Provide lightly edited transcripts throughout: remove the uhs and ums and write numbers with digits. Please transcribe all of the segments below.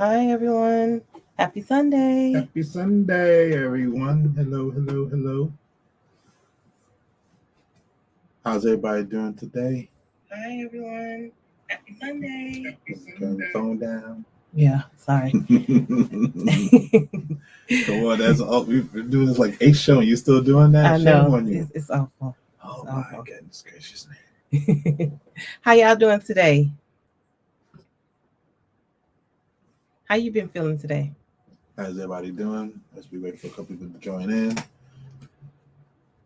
Hi, everyone. Happy Sunday. Happy Sunday, everyone. Hello. How's everybody doing today? Hi, everyone. Happy Sunday. Turn the phone down. Yeah, sorry. Come on, that's all. We've been doing this like 8th show, and you still doing that? I Shame know. on you. It's awful. Oh, It's my awful. goodness gracious. How y'all doing today? How you been feeling today? How's everybody doing? As we wait for a couple people to join in.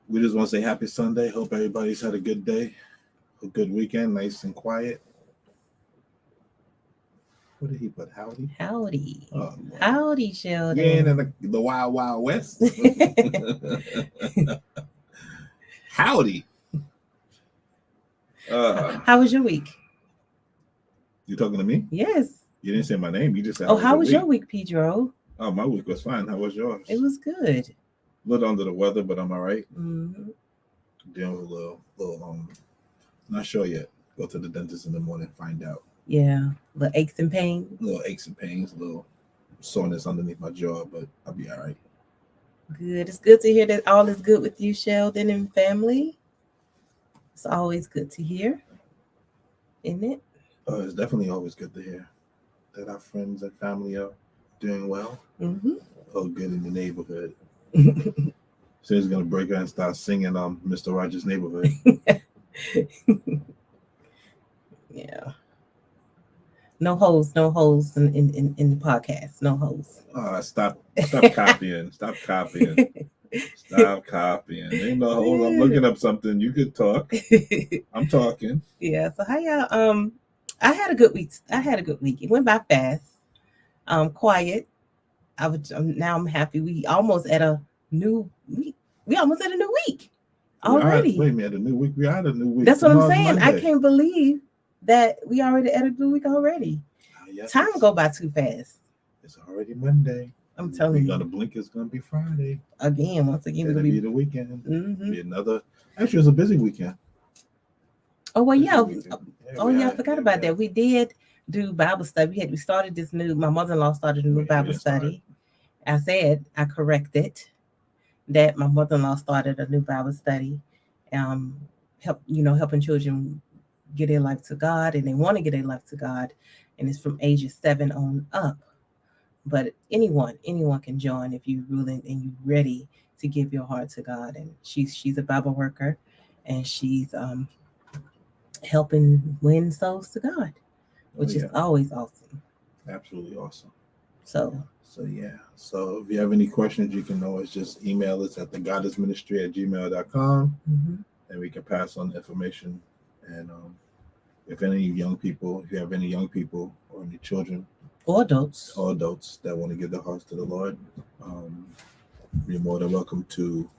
We just want to say happy Sunday. Hope everybody's had a good day, a good weekend, nice and quiet. What did he put? Howdy? Howdy. Oh, Howdy, Sheldon. we ain't in the wild, wild west. Howdy. How was your week? You talking to me? Yes. You didn't say my name. You just said, how was your week, Pedro? Oh, my week was fine. How was yours? It was good. A little under the weather, but I'm all right. Mm-hmm. Dealing with a little, not sure yet. Go to the dentist in the morning, find out. Yeah, the aches and pains. Little aches and pains, a little soreness underneath my jaw, but I'll be all right. Good. It's good to hear that all is good with you, Sheldon, and family. It's always good to hear, isn't it? It's definitely always good to hear that our friends and family are doing well. Mm-hmm. Oh, good in the neighborhood. So he's gonna break out and start singing Mr. Rogers' Neighborhood. Yeah. No hoes in the podcast. No hoes. Stop copying. Stop copying. Ain't no hoes. I'm looking up something. You could talk. I'm talking. Yeah. So how y'all? I had a good week. It went by fast. Quiet. Now I'm happy. We almost at a new week. We almost at a new week already. Wait a minute, a new week. We had a new week. That's what I'm saying. Monday. I can't believe that we already at a new week already. Yes, Time go by too fast. It's already Monday. I'm telling you. Gonna blink. It's gonna be Friday. Once again, it'll be the weekend. Mm-hmm. Be another. Actually, it's a busy weekend. Oh well, yeah. I forgot about that. We did do Bible study. We started this new. My mother-in-law started a new Bible study. I said I corrected that my mother-in-law started a new Bible study. Helping children get their life to God, and they want to get their life to God, and it's from ages 7 on up. But anyone can join if you're willing and you're ready to give your heart to God. And she's a Bible worker, and she's helping win souls to God, which is always awesome. Absolutely awesome. So yeah. So if you have any questions, you can always just email us at thegoddessministry@gmail.com, and we can pass on the information. And if you have any young people or any children or adults that want to give their hearts to the Lord, you're more than welcome to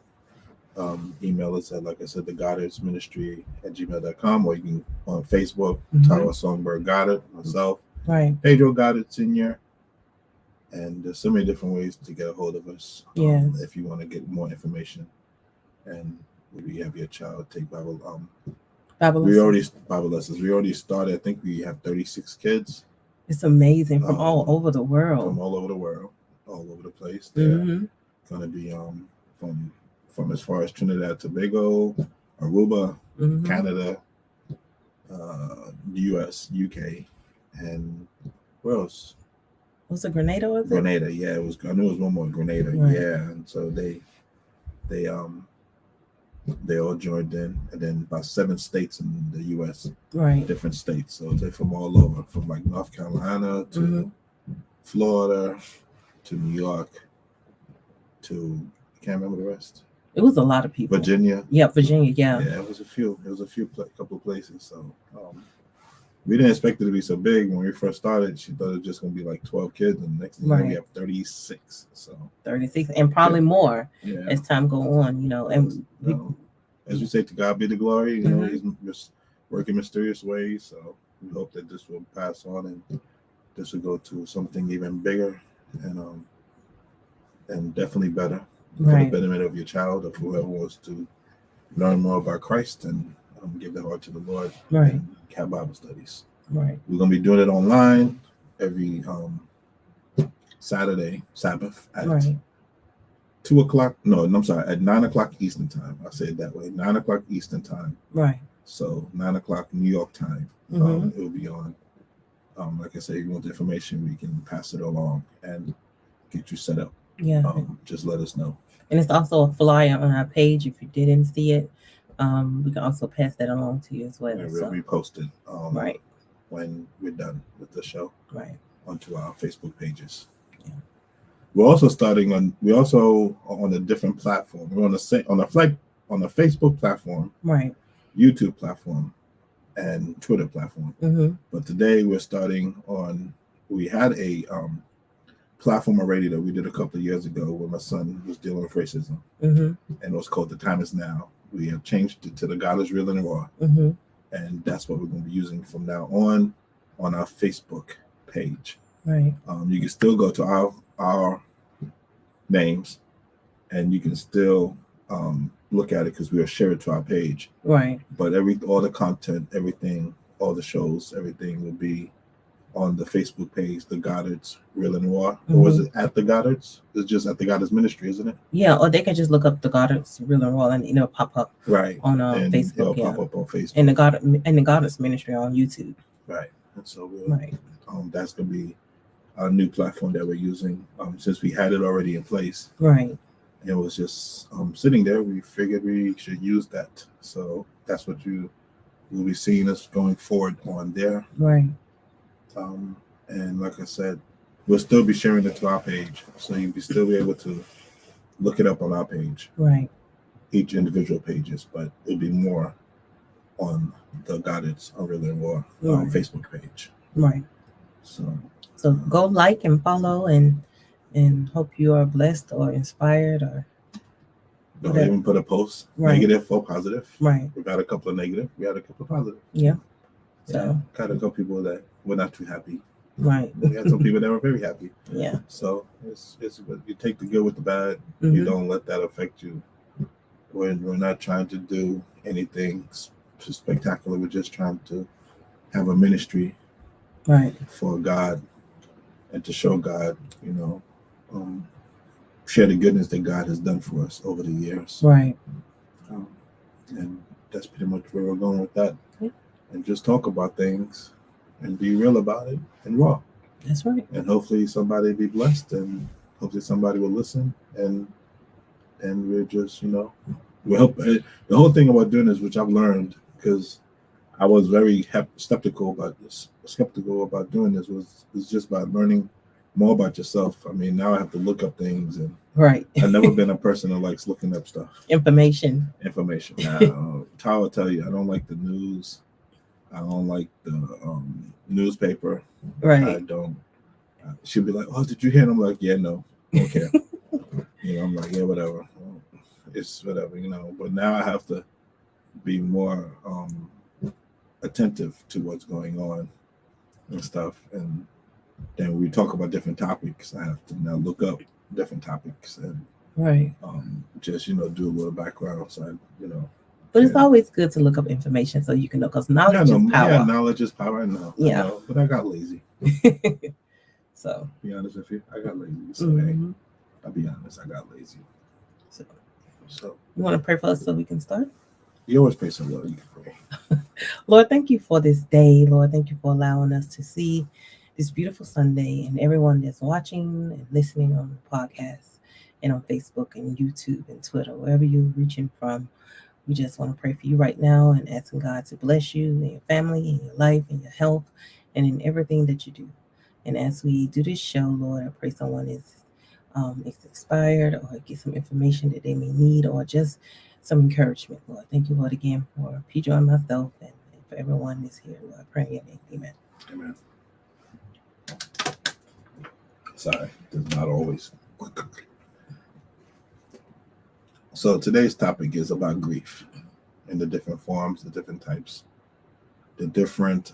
email us at, like I said, thegoddessministry@gmail.com, or you can on Facebook, Tyler Songbird Goddard, myself, right, Pedro Goddard Sr., and there's so many different ways to get a hold of us. If you want to get more information, and maybe have your child take Bible lessons. We already started. I think we have 36 kids. It's amazing, from all over the world. From all over the world, all over the place. They're going to be from as far as Trinidad, Tobago, Aruba, Canada, U.S., U.K., and where else? Was it Grenada? Grenada, yeah. It was. I knew it was one more, Grenada, yeah. And so they all joined in, and then about 7 states in the U.S., different states. So they're from all over, from like North Carolina to Florida to New York to, I can't remember the rest. It was a lot of people. Virginia. Yeah, Virginia. Yeah. Yeah, it was a few. Couple of places. So we didn't expect it to be so big. When we first started, she thought it was just going to be like 12 kids, and the next thing we have 36. So 36, and probably more as time go on. And as we say, to God be the glory. He's just working mysterious ways. So we hope that this will pass on, and this will go to something even bigger, and definitely better for the betterment of your child, or whoever wants to learn more about Christ and give their heart to the Lord, and have Bible studies. Right. We're gonna be doing it online every Saturday, Sabbath at right. 2 o'clock. No, I'm sorry, at 9 o'clock Eastern time. I say it that way. 9 o'clock Eastern time. Right. So 9 o'clock New York time. Mm-hmm. It will be on. Like I said, if you want the information, we can pass it along and get you set up. Yeah. Just let us know. And it's also a flyer on our page. If you didn't see it, we can also pass that along to you as well. It will be posted. Right. When we're done with the show. Right. Onto our Facebook pages. Yeah. We're also on a different platform. We're on a Facebook platform. Right. YouTube platform. And Twitter platform. Mm-hmm. But today we're starting on. We had a platform already that we did a couple of years ago when my son was dealing with racism, mm-hmm. and it was called "The Time Is Now." We have changed it to "The God Is Real and Raw," mm-hmm. and that's what we're going to be using from now on our Facebook page. Right. You can still go to our names, and you can still look at it because we'll share it to our page. Right. But all the content, everything, all the shows, everything will be on the Facebook page, The Goddards Real and Raw. Mm-hmm. Or is it at The Goddards? It's just at The Goddards Ministry, isn't it? Yeah, or they can just look up The Goddards Real and Raw and it'll pop up right on Facebook. It'll pop up on Facebook. And the Goddards Ministry on YouTube. Right. And so right. That's gonna be our new platform that we're using. Since we had it already in place. Right. It was just sitting there. We figured we should use that. So that's what you will be seeing us going forward on there. Right. And like I said, we'll still be sharing it to our page. So you'll still be able to look it up on our page. Right. Each individual pages, but it'll be more on the Goddards Real and Raw Facebook page. Right. So go like and follow and hope you are blessed or inspired or don't even put a post, negative or positive. Right. We got a couple of negative. We had a couple of positive. Yeah. So got a couple people that were not too happy. Right. We had some people that were very happy. Yeah. So it's you take the good with the bad. Mm-hmm. You don't let that affect you. We're not trying to do anything spectacular. We're just trying to have a ministry, right, for God and to show God, share the goodness that God has done for us over the years. Right. And that's pretty much where we're going with that. Yeah. And just talk about things and be real about it and raw. That's right. And hopefully somebody be blessed and hopefully somebody will listen and we're just, we help. The whole thing about doing this, which I've learned, because I was very skeptical about doing this, was just by learning more about yourself. I mean, now I have to look up things, and right. I've never been a person that likes looking up stuff. Information. Now, Ty will tell you, I don't like the news. I don't like the newspaper. Right. I don't. She'll be like, "Oh, did you hear?" And I'm like, "Yeah, no, don't care." I'm like, "Yeah, whatever. It's whatever, But now I have to be more attentive to what's going on and stuff. And then we talk about different topics. I have to now look up different topics and right. Just do a little background. So But it's always good to look up information so you can know, because knowledge is power. Yeah, knowledge is power. I know. But I got lazy. So be honest with you, I got lazy. So mm-hmm. I'll be honest, I got lazy. So you want to pray for us so we can start? You always pray so well. You can pray. Lord, thank you for this day. Lord, thank you for allowing us to see this beautiful Sunday, and everyone that's watching and listening on the podcast and on Facebook and YouTube and Twitter, wherever you're reaching from. We just want to pray for you right now and asking God to bless you and your family and your life and your health and in everything that you do. And as we do this show, Lord, I pray someone is inspired or get some information that they may need or just some encouragement, Lord. Thank you, Lord, again for Pedro and myself and for everyone that's here, Lord. I pray in your name. Amen. Amen. Sorry, it's not always. So today's topic is about grief in the different forms, the different types, the different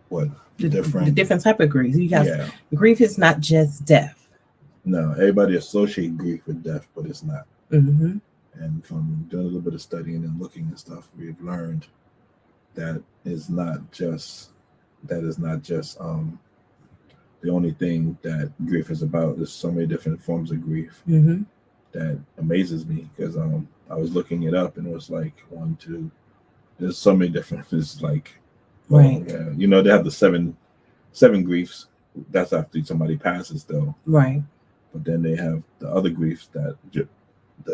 the different type of grief. Because grief is not just death. No, everybody associate grief with death, but it's not. Mm-hmm. And from doing a little bit of studying and looking and stuff, we've learned that it's not just that is not just the only thing that grief is about. There's so many different forms of grief that amazes me, because I was looking it up and it was like one, two. There's so many different. It's like, right. Yeah, you know, they have the seven griefs. That's after somebody passes, though. Right. But then they have the other griefs that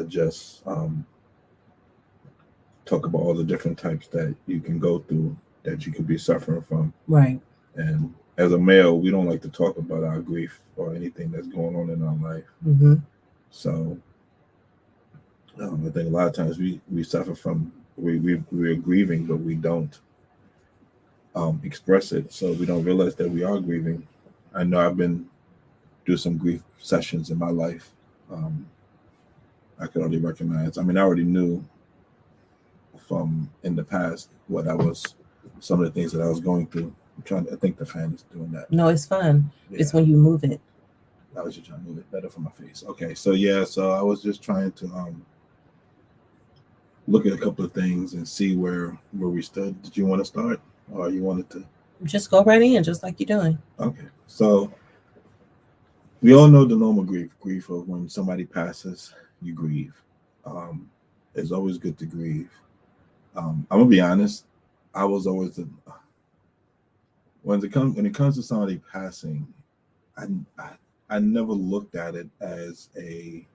just talk about all the different types that you can go through, that you could be suffering from. Right. And as a male, we don't like to talk about our grief or anything that's going on in our life. So I think a lot of times we suffer from we're grieving, but we don't express it, so we don't realize that we are grieving. I know I've been through some grief sessions in my life. I could already recognize. I mean, I already knew from in the past what I was, some of the things that I was going through. I'm trying. I think the fan is doing that. No, it's fun. Yeah. It's when you move it. I was just trying to move it better for my face. Okay, so yeah, so I was just trying to look at a couple of things and see where we stood. Did you want to start, or you wanted to? Just go right in, just like you're doing. Okay, so we all know the normal grief of when somebody passes, you grieve. It's always good to grieve. I'm gonna be honest. I was always when it comes to somebody passing, I never looked at it as I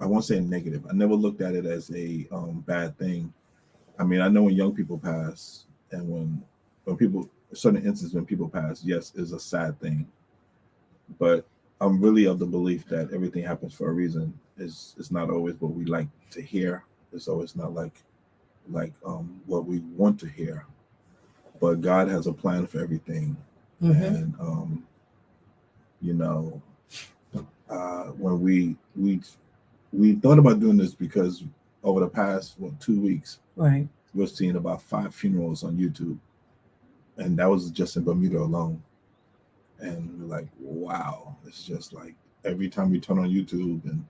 won't say a negative. I never looked at it as a bad thing. I mean, I know when young people pass, and when people, certain instances when people pass, yes, is a sad thing. But I'm really of the belief that everything happens for a reason. It's not always what we like to hear. It's always not like what we want to hear. But God has a plan for everything, and you know, when we thought about doing this because over the past 2 weeks, right, we're seeing about 5 funerals on YouTube, and that was just in Bermuda alone. And we're like, wow, it's just like every time we turn on YouTube and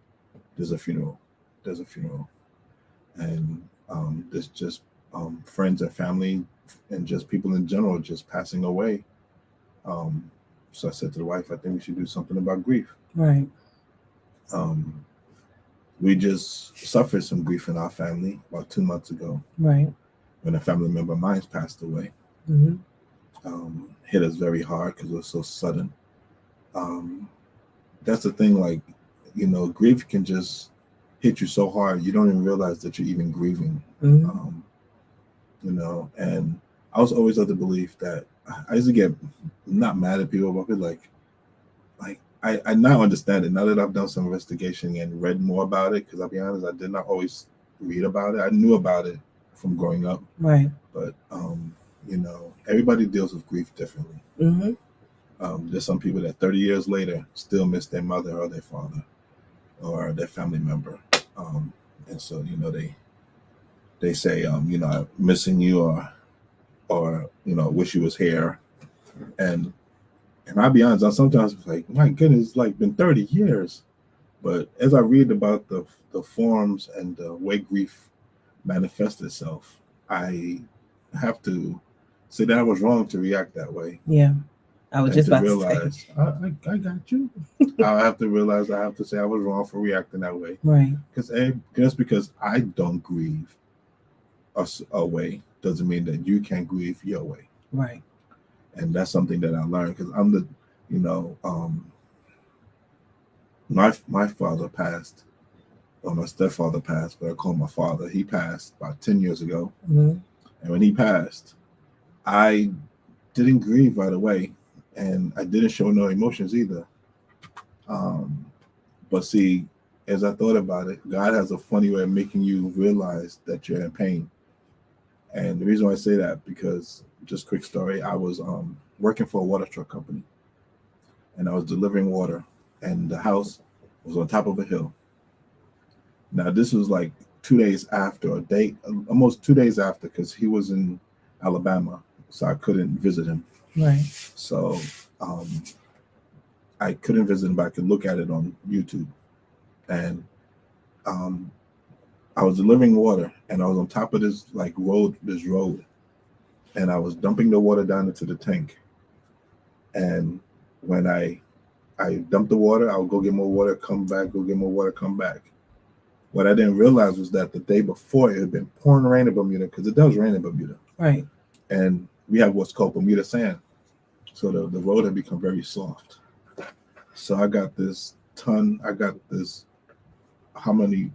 there's a funeral, and there's just friends and family and just people in general just passing away. So I said to the wife, I think we should do something about grief. Right. We just suffered some grief in our family about 2 months ago. Right. When a family member of mine passed away. Hit us very hard because it was so sudden. That's the thing, like, you know, grief can just hit you so hard you don't even realize that you're even grieving. You know, and I was always of the belief that I used to get not mad at people, but like I now understand it now that I've done some investigation and read more about it, because I'll be honest, I did not always read about it. I knew about it from growing up, right? But you know, everybody deals with grief differently. There's some people that 30 years later still miss their mother or their father or their family member, and so, you know, they say, you know, I'm missing you, or you know, wish you was here, and I'll be honest, I sometimes like, my goodness, it's like been 30 years. But as I read about the forms and the way grief manifests itself, I have to say that I was wrong to react that way. Yeah, I was just about to realize, I got you. I have to realize I have to say I was wrong for reacting that way. Right. Because just because I don't grieve a way doesn't mean that you can't grieve your way. Right. And that's something that I learned, because I'm the, you know, my father passed, or my stepfather passed, but I call him my father. He passed about 10 years ago. And when he passed, I didn't grieve right away, and I didn't show no emotions either. But see, as I thought about it, God has a funny way of making you realize that you're in pain. And the reason why I say that, because, just quick story, I was working for a water truck company, and I was delivering water, and the house was on top of a hill. Now, this was like 2 days after, almost 2 days after, because he was in Alabama, so I couldn't visit him. Right. So I couldn't visit him, but I could look at it on YouTube. And I was delivering water, and I was on top of this road. and I was dumping the water down into the tank. And when I dumped the water, I would go get more water, come back, go get more water, come back. What I didn't realize was that the day before it had been pouring rain in Bermuda, because it does rain in Bermuda. Right. And we have what's called Bermuda sand. So the road had become very soft. So I got this, how many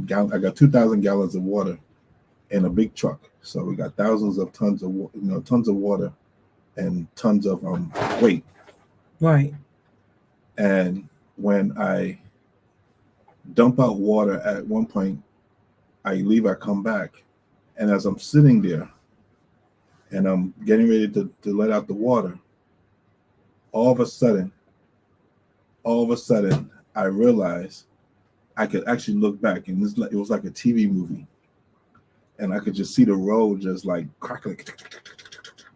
gallons? I got 2,000 gallons of water in a big truck. So we got thousands of tons of, tons of water and tons of weight. Right. And when I dump out water at one point, I leave, I come back. And as I'm sitting there and I'm getting ready to let out the water, all of a sudden, I realized I could actually look back, and it was like a TV movie. And I could just see the road just like crackling.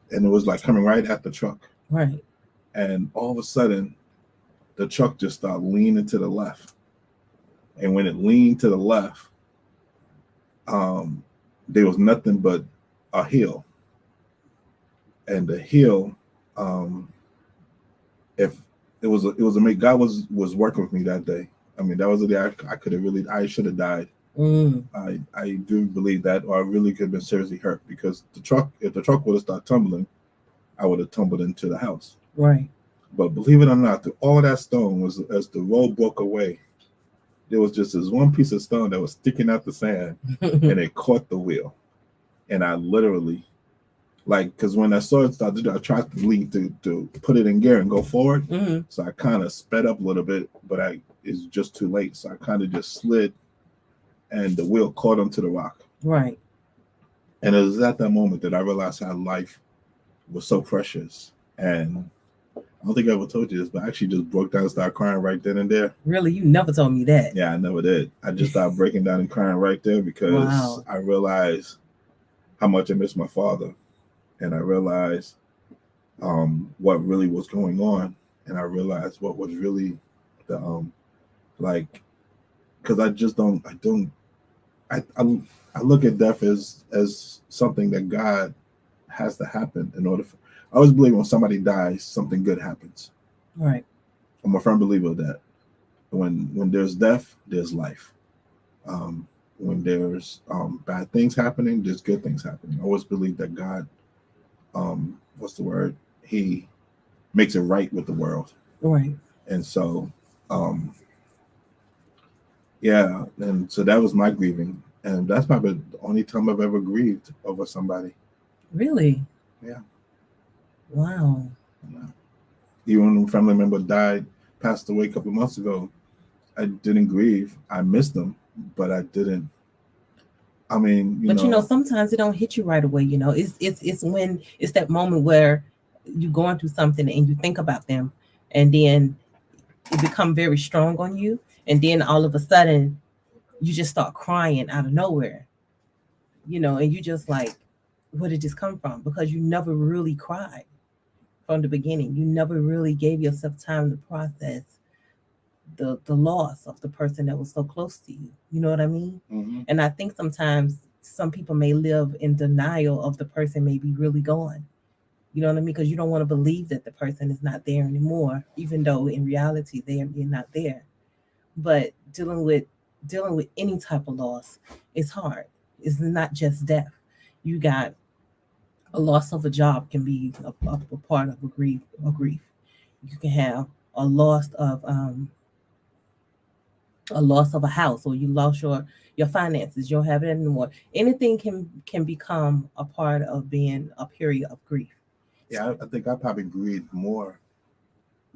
And it was like coming right at the truck. Right. And all of a sudden, the truck just started leaning to the left. And when it leaned to the left, there was nothing but a hill. And the hill, if it was a God was working with me that day. I mean, that was the day I should have died. I do believe that, or I really could have been seriously hurt, because if the truck would have started tumbling, I would have tumbled into the house. Right. But believe it or not, through all that stone, was as the road broke away, there was just this one piece of stone that was sticking out the sand, and it caught the wheel. And I literally, because when I saw it start to do, I tried to lead to put it in gear and go forward. Mm-hmm. So I kind of sped up a little bit, but it's just too late. So I kind of just slid, and the wheel caught onto the rock. Right. And it was at that moment that I realized how life was so precious. And I don't think I ever told you this, but I actually just broke down and started crying right then and there. Really? You never told me that. Yeah, I never did. I just started breaking down and crying right there, because I realized how much I miss my father. And I realized what really was going on. And I realized what was really the, because I look at death as something that God has to happen in order for, I always believe when somebody dies, something good happens. Right. I'm a firm believer of that. When there's death, there's life. When there's bad things happening, there's good things happening. I always believe that God, He makes it right with the world. Right. And so, and so that was my grieving. And that's probably the only time I've ever grieved over somebody. Really? Yeah. Wow. Yeah. Even when a family member passed away a couple of months ago, I didn't grieve. I missed them, but I didn't. I mean, sometimes it don't hit you right away. It's when it's that moment where you're going through something and you think about them, and then it become very strong on you, and then all of a sudden you just start crying out of nowhere. And you just like, where did this come from? Because you never really cried from the beginning. You never really gave yourself time to process the loss of the person that was so close to you. You know what I mean? Mm-hmm. And I think sometimes some people may live in denial of the person may be really gone. You know what I mean? Because you don't want to believe that the person is not there anymore, even though in reality they're not there. But dealing with any type of loss is hard. It's not just death. You got a loss of a job can be a part of a grief. You can have a loss of a house, or you lost your finances. You don't have it anymore. Anything can become a part of being a period of grief. Yeah, I think I probably grieved more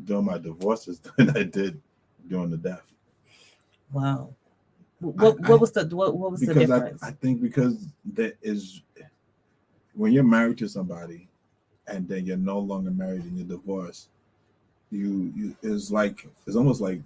during my divorces than I did during the death. Wow. What was the difference? I think because that is, when you're married to somebody and then you're no longer married and you're divorced, it's almost like,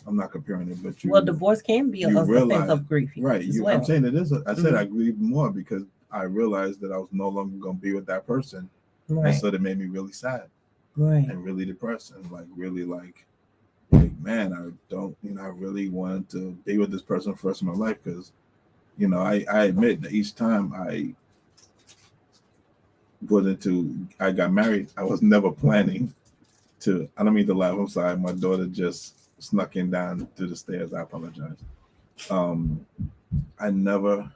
I'm not comparing it, but divorce can be a sense of grief, right? Well. I'm saying it is. I said I grieved more because I realized that I was no longer going to be with that person, right. And so that made me really sad, right, and really depressed, and really like man, I really wanted to be with this person for the rest of my life, because I admit that each time I got married. I was never planning to. I don't mean to laugh. I'm sorry. My daughter just snuck in down to the stairs. I apologize. Um, I never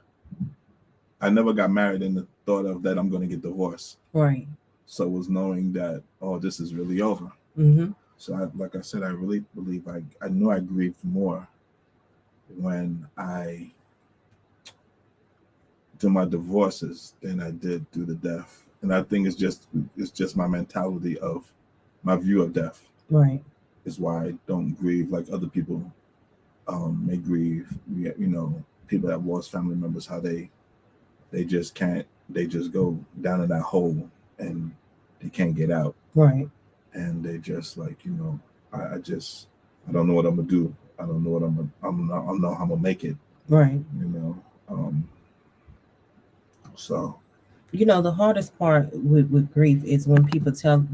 got married in the thought of that I'm going to get divorced. Right. So it was knowing that, oh, this is really over. Mm-hmm. So like I said, I really believe I know I grieved more when I do my divorces than I did through the death. And I think it's just my mentality of my view of death. Right. Is why I don't grieve like other people may grieve. People that have lost family members, how they just can't, they just go down in that hole and they can't get out. Right. And they just like, I don't know what I'm gonna do. I don't know what I don't know how I'm gonna make it. Right. So the hardest part with grief is when people tell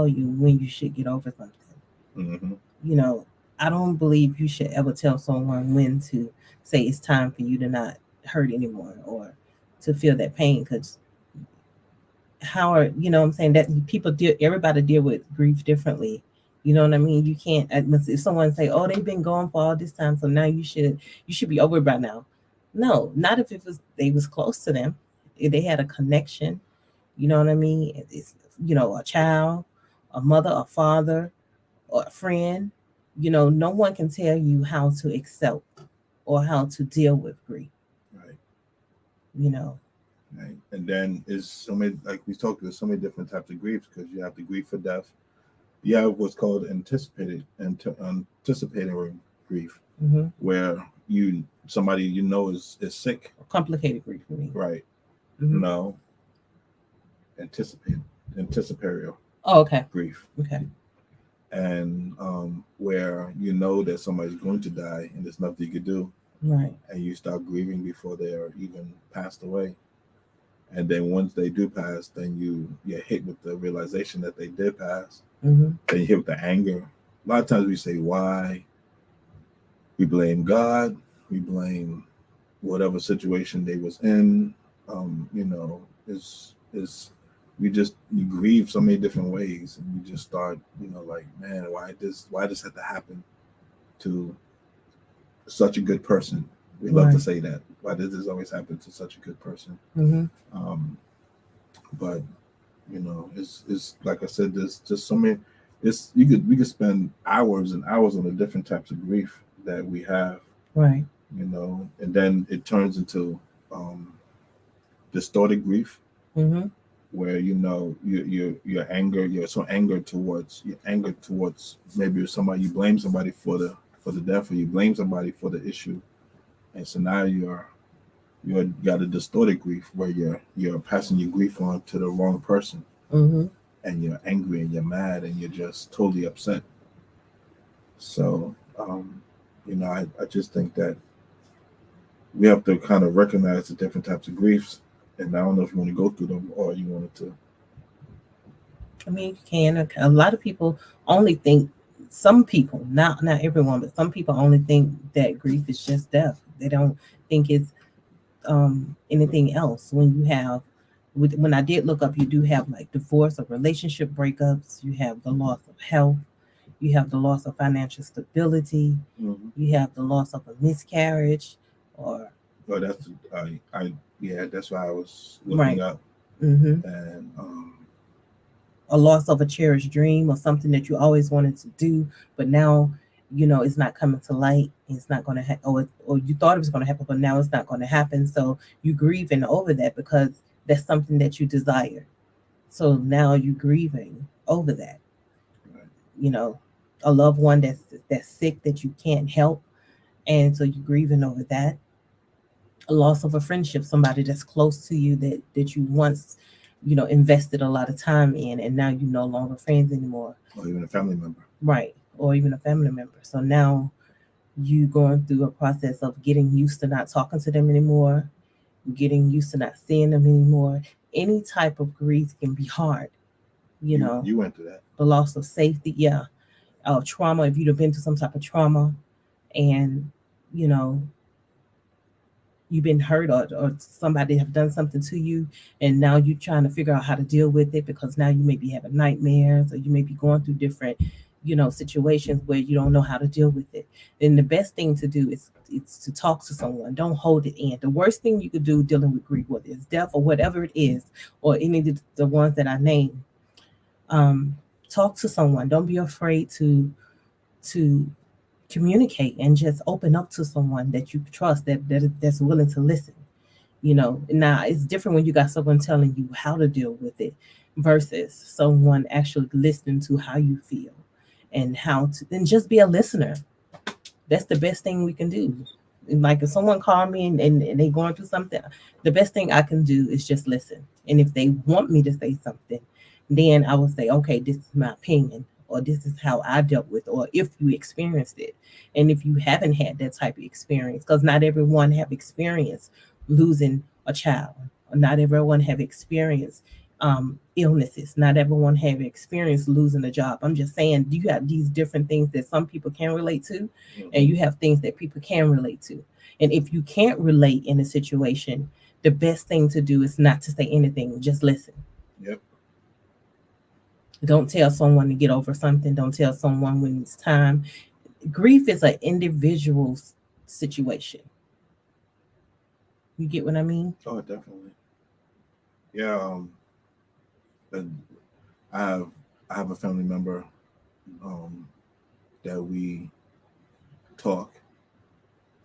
you when you should get over something. Mm-hmm. I don't believe you should ever tell someone when to say it's time for you to not hurt anymore or to feel that pain, because how are what I'm saying, that everybody deal with grief differently. You know what I mean? You can't, if someone say, oh, they've been gone for all this time, so now you should be over it by now. No, not if they was close to them, if they had a connection. You know what I mean? It's a child, a mother, a father, or a friend. No one can tell you how to accept or how to deal with grief. Right. Right. And then is so many, like we talked, there's so many different types of griefs, because you have the grief for death. You have what's called anticipating grief, mm-hmm. where somebody is sick. Complicated grief for me. Right. Mm-hmm. No. Anticipatory. Oh, okay. Grief. Okay. And where that somebody's going to die and there's nothing you could do. Right. And you start grieving before they're even passed away. And then once they do pass, then you're hit with the realization that they did pass. Mm-hmm. Then you hit with the anger. A lot of times we say, why? We blame God. We blame whatever situation they was in. You grieve so many different ways, and you just start, like, man, why this had to happen to such a good person? We love to say that. Why does this always happen to such a good person? Mm-hmm. But it's like I said, there's just so many. We could spend hours and hours on the different types of grief that we have. Right. And then it turns into distorted grief. Mm-hmm. Where your anger, you're so angered towards maybe somebody, you blame somebody for the death, or you blame somebody for the issue, and so now you got a distorted grief where you're passing your grief on to the wrong person. Mm-hmm. And you're angry and you're mad and you're just totally upset. So I just think that we have to kind of recognize the different types of griefs. And I don't know if you want to go through them or you wanted to. I mean, you can. A lot of people only think, some people, not everyone, but some people only think that grief is just death. They don't think it's anything else. When I did look up, you do have like divorce or relationship breakups. You have the loss of health. You have the loss of financial stability. Mm-hmm. You have the loss of a miscarriage, or. Well, that's that's why I was looking up. Mm-hmm. And a loss of a cherished dream or something that you always wanted to do, but now it's not coming to light. It's not going to happen, or you thought it was going to happen, but now it's not going to happen. So you grieving over that because that's something that you desire. So now you grieving over that. Right. A loved one that's sick that you can't help, and so you grieving over that. A loss of a friendship, somebody that's close to you that you once, invested a lot of time in, and now you're no longer friends anymore. Or even a family member. Right. Or even a family member. So now you going through a process of getting used to not talking to them anymore, getting used to not seeing them anymore. Any type of grief can be hard. You went through that. The loss of safety, yeah. Trauma, if you'd have been through some type of trauma, and you've been hurt, or somebody have done something to you, and now you're trying to figure out how to deal with it, because now you may be having nightmares, or you may be going through different, situations where you don't know how to deal with it. Then the best thing to do is it's to talk to someone. Don't hold it in. The worst thing you could do dealing with grief, whether it's death or whatever it is, or any of the ones that I named, um, talk to someone. Don't be afraid to communicate, and just open up to someone that you trust, that's willing to listen. Now it's different when you got someone telling you how to deal with it versus someone actually listening to how you feel, and how to, and just be a listener. That's the best thing we can do. Like if someone called me, and they going through something, the best thing I can do is just listen. And if they want me to say something, then I will say, okay, this is my opinion, or this is how I dealt with, or if you experienced it. And if you haven't had that type of experience, because not everyone have experienced losing a child, or not everyone have experienced illnesses, not everyone have experienced losing a job. I'm just saying, you have these different things that some people can relate to, and you have things that people can relate to. And if you can't relate in a situation, the best thing to do is not to say anything, just listen. Yep. Don't tell someone to get over something. Don't tell someone when it's time. Grief is an individual situation. You get what I mean? Oh, definitely. Yeah. And I have a family member that we talk,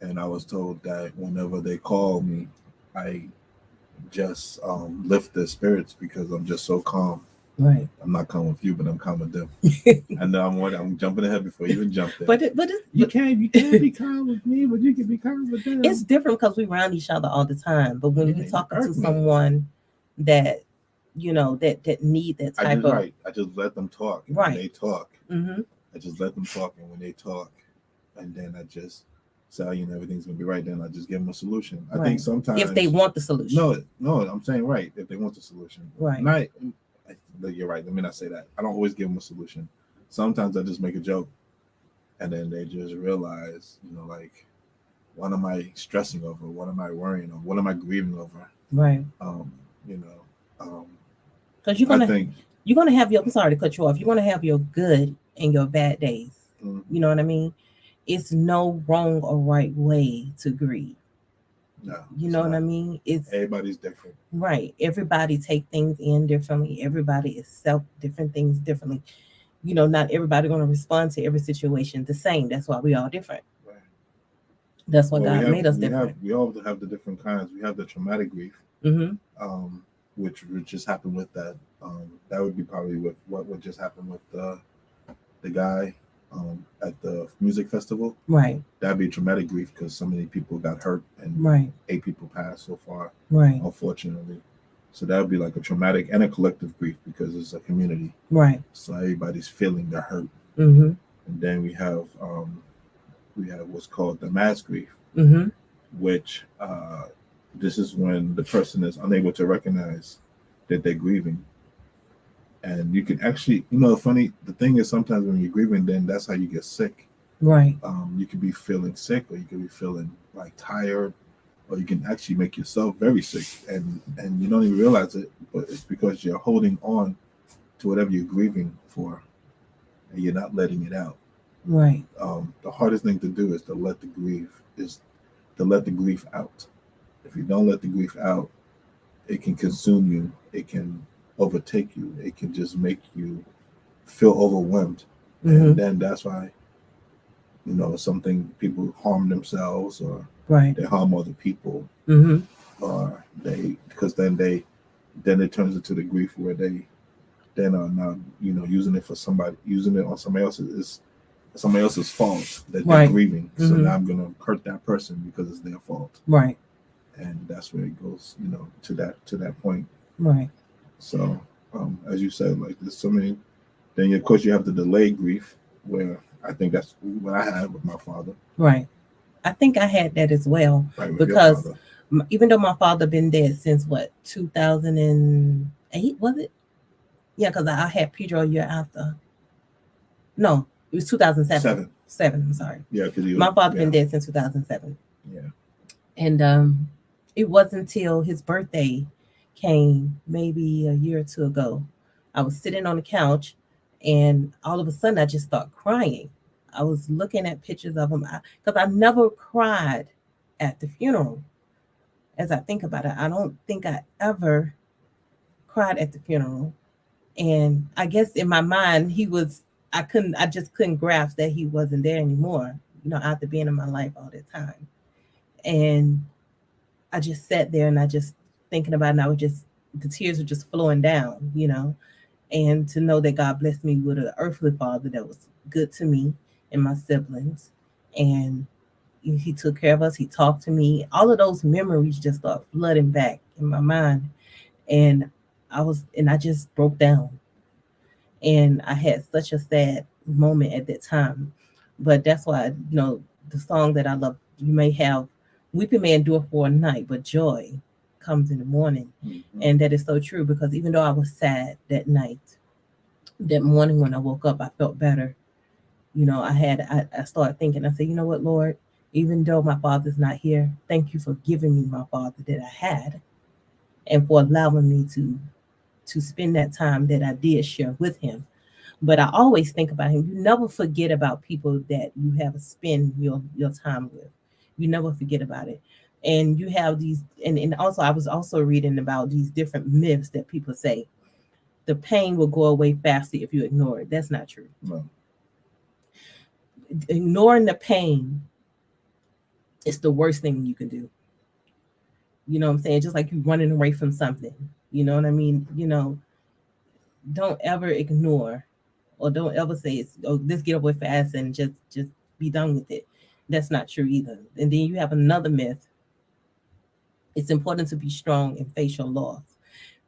and I was told that whenever they call me, I just lift their spirits because I'm just so calm. Right. I'm not calm with you, but I'm calm with them. I know I'm jumping ahead before you even jump there. You can't be calm with me, but you can be calm with them. It's different because we around each other all the time. But when you talking to someone that that need that type of right, I just let them talk. Right. When they talk, mm-hmm. I just let them talk, and when they talk, and then I just say, everything's gonna be right. Then I just give them a solution. I think sometimes if they want the solution. No, I'm saying right if they want the solution. Right. You're right. Let me not say that. I don't always give them a solution. Sometimes I just make a joke, and then they just realize, like, what am I stressing over? What am I worrying over? What am I grieving over? Right. Because you're gonna have your. I'm sorry to cut you off. You're gonna have your good and your bad days. Mm-hmm. You know what I mean? It's no wrong or right way to grieve. No, you know what I mean? It's everybody's different. Right. Everybody take things in differently. Everybody is different things differently. Not everybody going to respond to every situation the same. That's why we all different. Right. That's why God made us different. We all have the different kinds. We have the traumatic grief, which just happened with that. That would be probably with what would just happen with the guy at the music festival. Right. That'd be traumatic grief because so many people got hurt and 8 people passed so far. Right. Unfortunately. So that would be like a traumatic and a collective grief because it's a community. Right. So everybody's feeling the hurt. Mm-hmm. And then we have what's called the mass grief, which this is when the person is unable to recognize that they're grieving. And you can actually, the thing is sometimes when you're grieving, then that's how you get sick. Right. You could be feeling sick, or you could be feeling like tired, or you can actually make yourself very sick, and you don't even realize it, but it's because you're holding on to whatever you're grieving for, and you're not letting it out. Right. The hardest thing to do is to let the grief out. If you don't let the grief out, it can consume you. It can overtake you. It can just make you feel overwhelmed. Mm-hmm. And then that's why, people harm themselves, or they harm other people, or because then it turns into the grief where they then are now, using it on somebody else's fault that they're grieving. So now I'm gonna hurt that person because it's their fault. Right. And that's where it goes, to that point. Right. So, as you said, like there's so many. Then of course you have the delayed grief, where I think that's what I had with my father. Right. I think I had that as well, because even though my father been dead since 2008, was it? Yeah, because I had Pedro a year after. No, it was 2007. 7. I'm sorry. Yeah, because my father been dead since 2007. Yeah. And it wasn't until his birthday came, maybe a year or two ago. I was sitting on the couch, and all of a sudden, I just started crying. I was looking at pictures of him because I never cried at the funeral. As I think about it, I don't think I ever cried at the funeral. And I guess in my mind, I just couldn't grasp that he wasn't there anymore, after being in my life all that time. And I just sat there and I just thinking about it, and the tears were just flowing down. And to know that God blessed me with an earthly father that was good to me and my siblings. And he took care of us. He talked to me. All of those memories just start flooding back in my mind. And I just broke down. And I had such a sad moment at that time. But that's why, the song that I love, you may have, weeping may endure for a night, but joy comes in the morning. Mm-hmm. And that is so true, because even though I was sad that night, that morning when I woke up, I felt better. I started thinking, I said, you know what, Lord, even though my father's not here, thank you for giving me my father that I had, and for allowing me to spend that time that I did share with him. But I always think about him. You never forget about people that you have spend your time with. You never forget about it. And you have these, and also I was also reading about these different myths that people say. The pain will go away faster if you ignore it. That's not true. No. Ignoring the pain is the worst thing you can do. You know what I'm saying? Just like you running away from something. You know what I mean? Don't ever ignore, or don't ever say it's, oh, this get away fast and just be done with it. That's not true either. And then you have another myth. It's important to be strong and face your loss.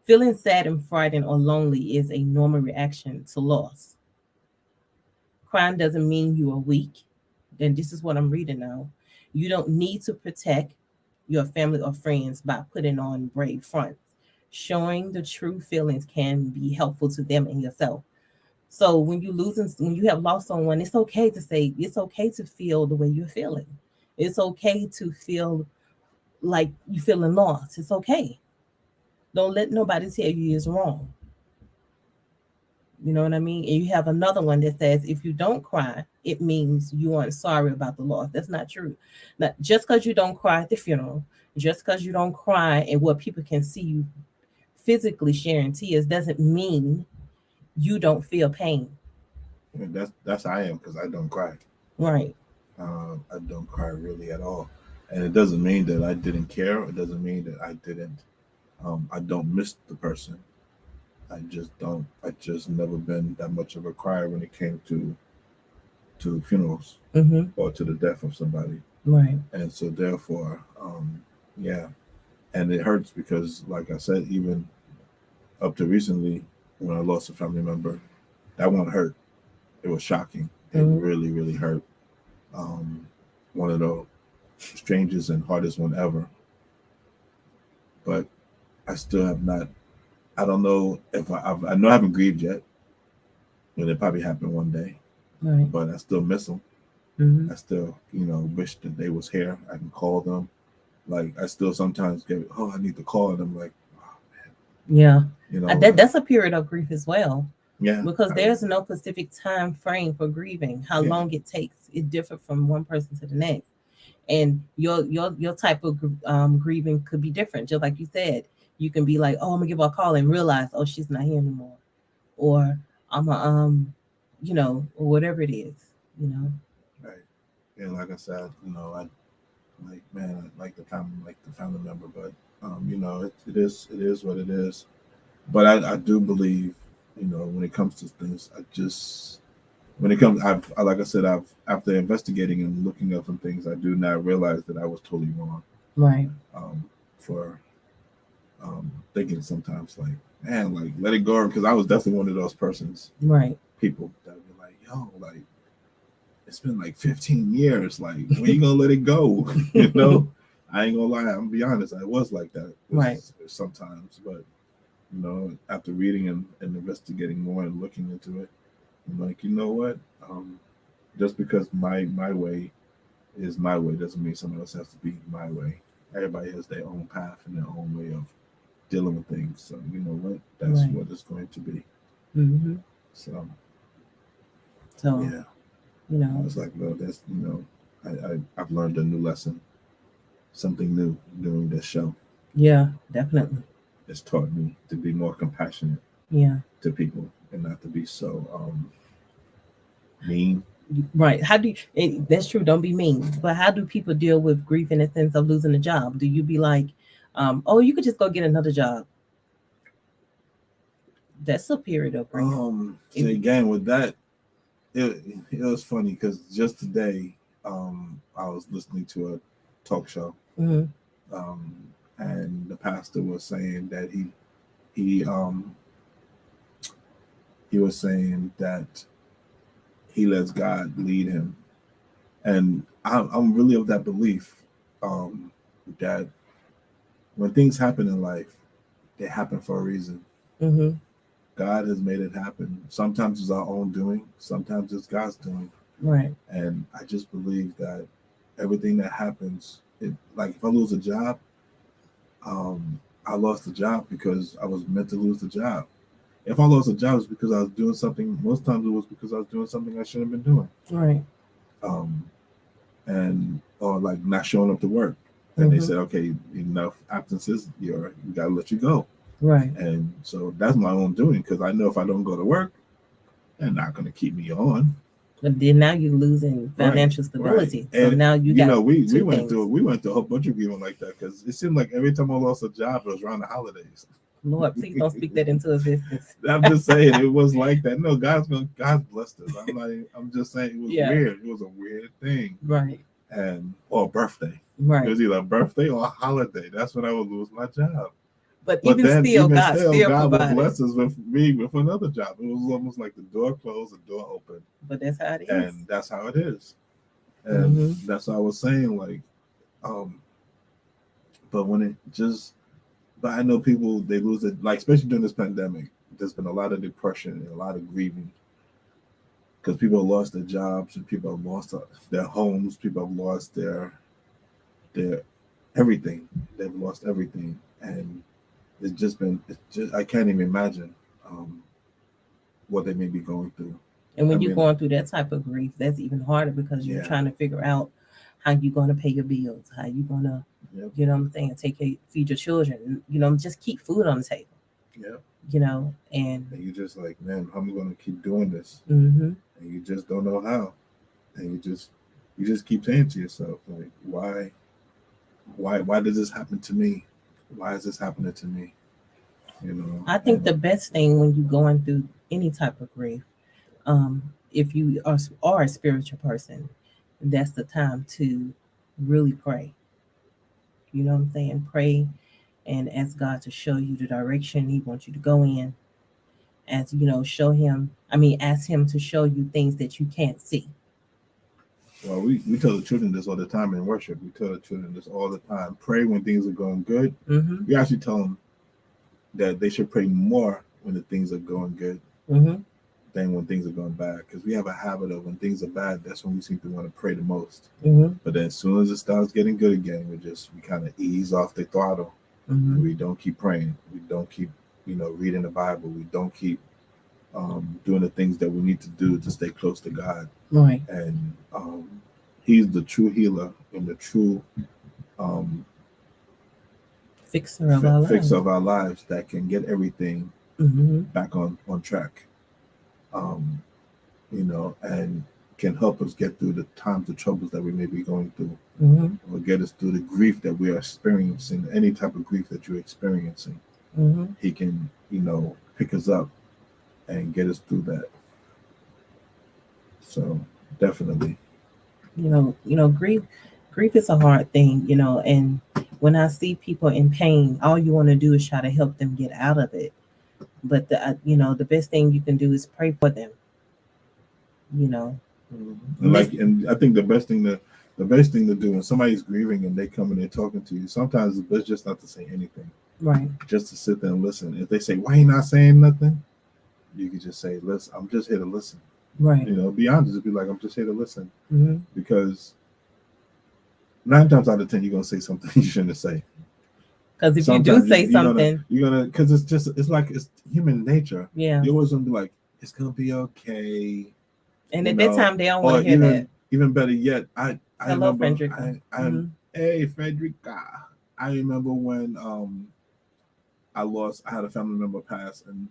Feeling sad and frightened or lonely is a normal reaction to loss. Crying doesn't mean you are weak. And this is what I'm reading now. You don't need to protect your family or friends by putting on brave fronts. Showing the true feelings can be helpful to them and yourself. So when you have lost someone, it's okay to say, it's okay to feel the way you're feeling. It's okay to feel like you're feeling lost. It's okay. Don't let nobody tell you it's wrong. You know what I mean? And you have another one that says, if you don't cry, it means you aren't sorry about the loss. That's not true. Now, just because you don't cry at the funeral, just because you don't cry and what people can see you physically sharing tears, doesn't mean you don't feel pain. And that's I am, because I don't cry. Right. I don't cry really at all, and it doesn't mean that I didn't care. It doesn't mean that I didn't. I don't miss the person. I just don't. I just never been that much of a crier when it came to funerals, Mm-hmm. or to the death of somebody. Right. And so therefore, yeah, and it hurts because, like I said, even up to recently, when I lost a family member, that one hurt. It was shocking. It really, really hurt. Um, One of the strangest and hardest one ever. But I still have not. I don't know if I know I haven't grieved yet. And it probably happened one day. Right. But I still miss them. Mm-hmm. I still, wish that they was here. I can call them. Like, I still sometimes get, oh, I need to call, and I'm like, oh man. Yeah. Like, That's a period of grief as well. Yeah. Because there's no specific time frame for grieving. How long it takes, it differs from one person to the next. And your type of grieving could be different. Just like you said, you can be like, oh, I'm gonna give her a call and realize, oh, she's not here anymore, or I'm a or whatever it is, Right. And like I said, I like, man, I like the family member, but it is what it is. But I do believe, when it comes to things, when it comes, like I said, after investigating and looking up some things, I do now realize that I was totally wrong. Right. For thinking sometimes, like, man, like, let it go, because I was definitely one of those persons. Right. People that would be like, yo, like, it's been like 15 years. Like, when you gonna let it go? I ain't gonna lie. I'm gonna be honest. I was like that. Right. Sometimes, but after reading and investigating more and looking into it, I'm like, you know what? Just because my way is my way doesn't mean someone else has to be my way. everybody has their own path and their own way of dealing with things. So you know what? That's what it's going to be. Mm-hmm. So yeah, you know, it's like, well, that's, you know, I've learned a new lesson, something new during this show. Yeah, definitely. It's taught me to be more compassionate. Yeah. To people and not to be so mean. Right. How do you, that's true. Don't be mean. But how do people deal with grief in a sense of losing a job? Do you be like, oh, you could just go get another job? That's a period of grief. So again, with that, it was funny because just today, I was listening to a talk show, and the pastor was saying that he was saying that he lets God lead him, and I'm really of that belief that when things happen in life, they happen for a reason. God has made it happen. Sometimes it's our own doing, sometimes it's God's doing. Right. And I just believe that everything that happens, like if I lose a job, I lost the job because I was meant to lose the job. If I lost a job, it's because I was doing something. Most times it was because I was doing something I shouldn't have been doing. Right. And or like not showing up to work. And they said, okay, enough absences, we got to let you go. Right. And so that's my own doing, because I know if I don't go to work, they're not going to keep me on. But then now you're losing financial stability. Right. So now you got we went through a whole bunch of grieving like that, because it seemed like every time I lost a job, it was around the holidays. Lord, please don't speak that into existence. I'm just saying it was like that. No, God's blessed us. I'm just saying it was weird. It was a weird thing. Right. Or a birthday. Right. It was either a birthday or a holiday. That's when I would lose my job. But even still, God would bless us with another job. It was almost like the door closed, the door opened. But that's how it is. And that's how it is. And that's what I was saying. Like, but I know people, they lose it, like, especially during this pandemic, there's been a lot of depression and a lot of grieving, because people have lost their jobs and people have lost their homes. People have lost their everything. They've lost everything. And I can't even imagine what they may be going through. And when you're going through that type of grief, that's even harder, because you're trying to figure out how you're going to pay your bills, how you're going to, you know what I'm saying, feed your children, you know, just keep food on the table. Yeah. You know, and you're just like, man, how am I going to keep doing this? And you just don't know how. And you just keep saying to yourself, like, why did this happen to me? Why is this happening to me? You know, I think the best thing when you're going through any type of grief, if you are a spiritual person, that's the time to really pray. You know what I'm saying? Pray and ask God to show you the direction He wants you to go in. As you know, ask Him to show you things that you can't see. Well, we tell the children this all the time in worship. We tell the children this all the time. Pray when things are going good. We actually tell them that they should pray more when the things are going good than when things are going bad. Because we have a habit of, when things are bad, that's when we seem to want to pray the most. But then as soon as it starts getting good again, we kind of ease off the throttle. And we don't keep praying. We don't keep, reading the Bible. We don't keep doing the things that we need to do to stay close to God. Right. And He's the true healer and the true fixer of our lives that can get everything back on track. And can help us get through the times of troubles that we may be going through, or get us through the grief that we are experiencing, any type of grief that you're experiencing. He can, pick us up and get us through that. So definitely. Grief is a hard thing, and when I see people in pain, all you want to do is try to help them get out of it. But the best thing you can do is pray for them. And I think the best thing to do when somebody's grieving and they come and they're talking to you, sometimes it's best just not to say anything. Right. Just to sit there and listen. If they say, "Why are you not saying nothing?" you could just say, "Listen, I'm just here to listen." Right. Be honest. Be like, "I'm just here to listen," because 9 times out of 10 you're gonna say something you shouldn't say. Because if you do say something, you're gonna because it's like it's human nature. Yeah. You always gonna be like, it's gonna be okay. And at that time they don't want to hear that. Even better yet, I Hello, remember Frederica. Hey Frederica. I remember when I had a family member pass, and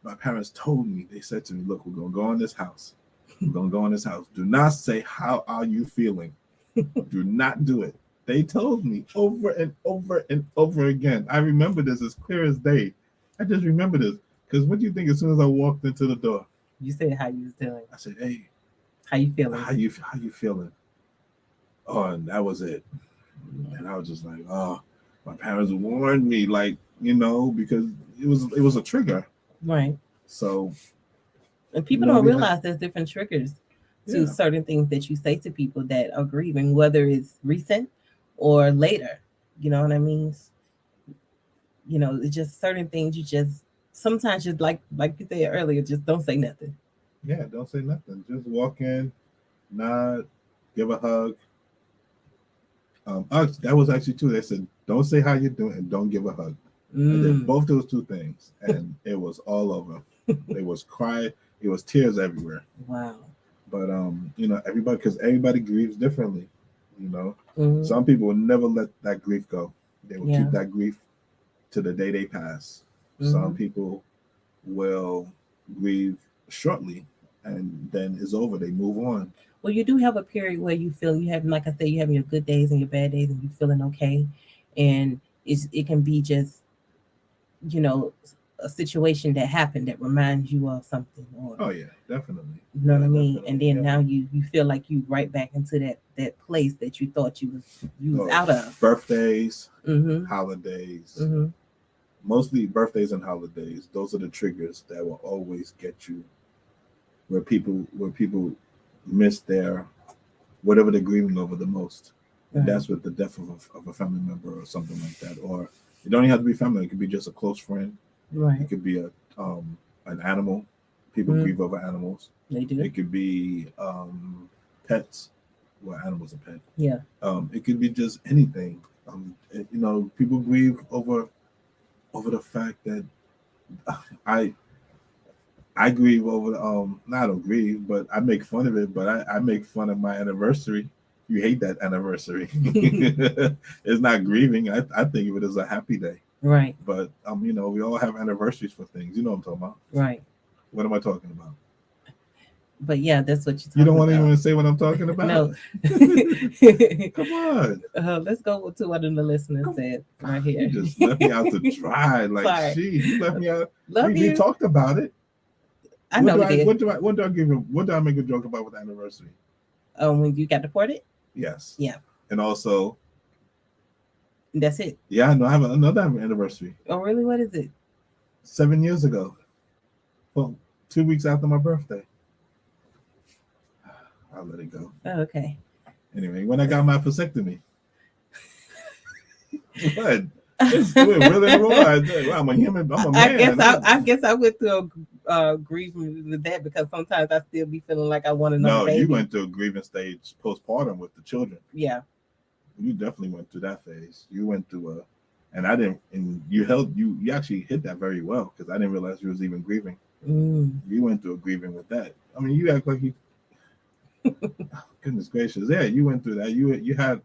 my parents told me, they said to me, look, we're gonna go in this house. We're gonna go in this house. Do not say how are you feeling. Do not do it. They told me over and over and over again. I remember this as clear as day. I just remember this. Because what do you think as soon as I walked into the door? You said how you was doing. I said, hey. How you feeling? How you feeling? Oh, and that was it. And I was just like, oh, my parents warned me, like, because it was a trigger. Right. So. And people don't realize there's different triggers to certain things that you say to people that are grieving, whether it's recent or later. You know what I mean? It's just certain things you just sometimes just like you said earlier, just don't say nothing. Yeah, don't say nothing. Just walk in, nod, give a hug. That was actually too. They said, don't say how you're doing and don't give a hug. I did both those two things, and it was all over. It was cry. It was tears everywhere. Wow. But because everybody grieves differently. Some people will never let that grief go. They will keep that grief to the day they pass. Some people will grieve shortly, and then it's over. They move on. Well, you do have a period where you feel you have, like I said, you having your good days and your bad days, and you feeling okay, and it can be just, a situation that happened that reminds you of something. Oh yeah, definitely. You know what I mean? And then now you feel like you right back into that place that you thought you was out of. Birthdays, holidays, mostly birthdays and holidays. Those are the triggers that will always get you where people miss their whatever they're grieving over the most. And that's with the death of a family member or something like that. Or it don't even have to be family. It could be just a close friend. Right. It could be an animal. People grieve over animals. They do. It could be pets. Well, animals are pet. Yeah. It could be just anything. People grieve over the fact that I grieve over the I don't grieve, but I make fun of it. But I make fun of my anniversary. You hate that anniversary. It's not grieving. I think of it as a happy day. Right. But we all have anniversaries for things. You know what I'm talking about. Right. What am I talking about? But yeah, that's what you're talking about. You don't want to even say what I'm talking about? No. Come on. Let's go with what the listeners said right here. You just left me out to dry. Like, you left me out. We talked about it. I know we did. What do I give him? What do I make a joke about with the anniversary? When you got deported? Yes. Yeah. And also. That's it. Yeah, I know. I have another anniversary. Oh, really? What is it? 7 years ago. Well, 2 weeks after my birthday. I'll let it go. Oh, okay. Anyway, when I got my vasectomy. What? Really wrong. I'm a human. I'm a man. I guess I went through a grieving with that because sometimes I still be feeling like I want another baby. You went through a grieving stage postpartum with the children. Yeah. You definitely went through that phase. You went through and I didn't, and you actually hit that very well because I didn't realize you was even grieving. You went through a grieving with that. I mean, you act like you. Goodness gracious, yeah, you went through that. You had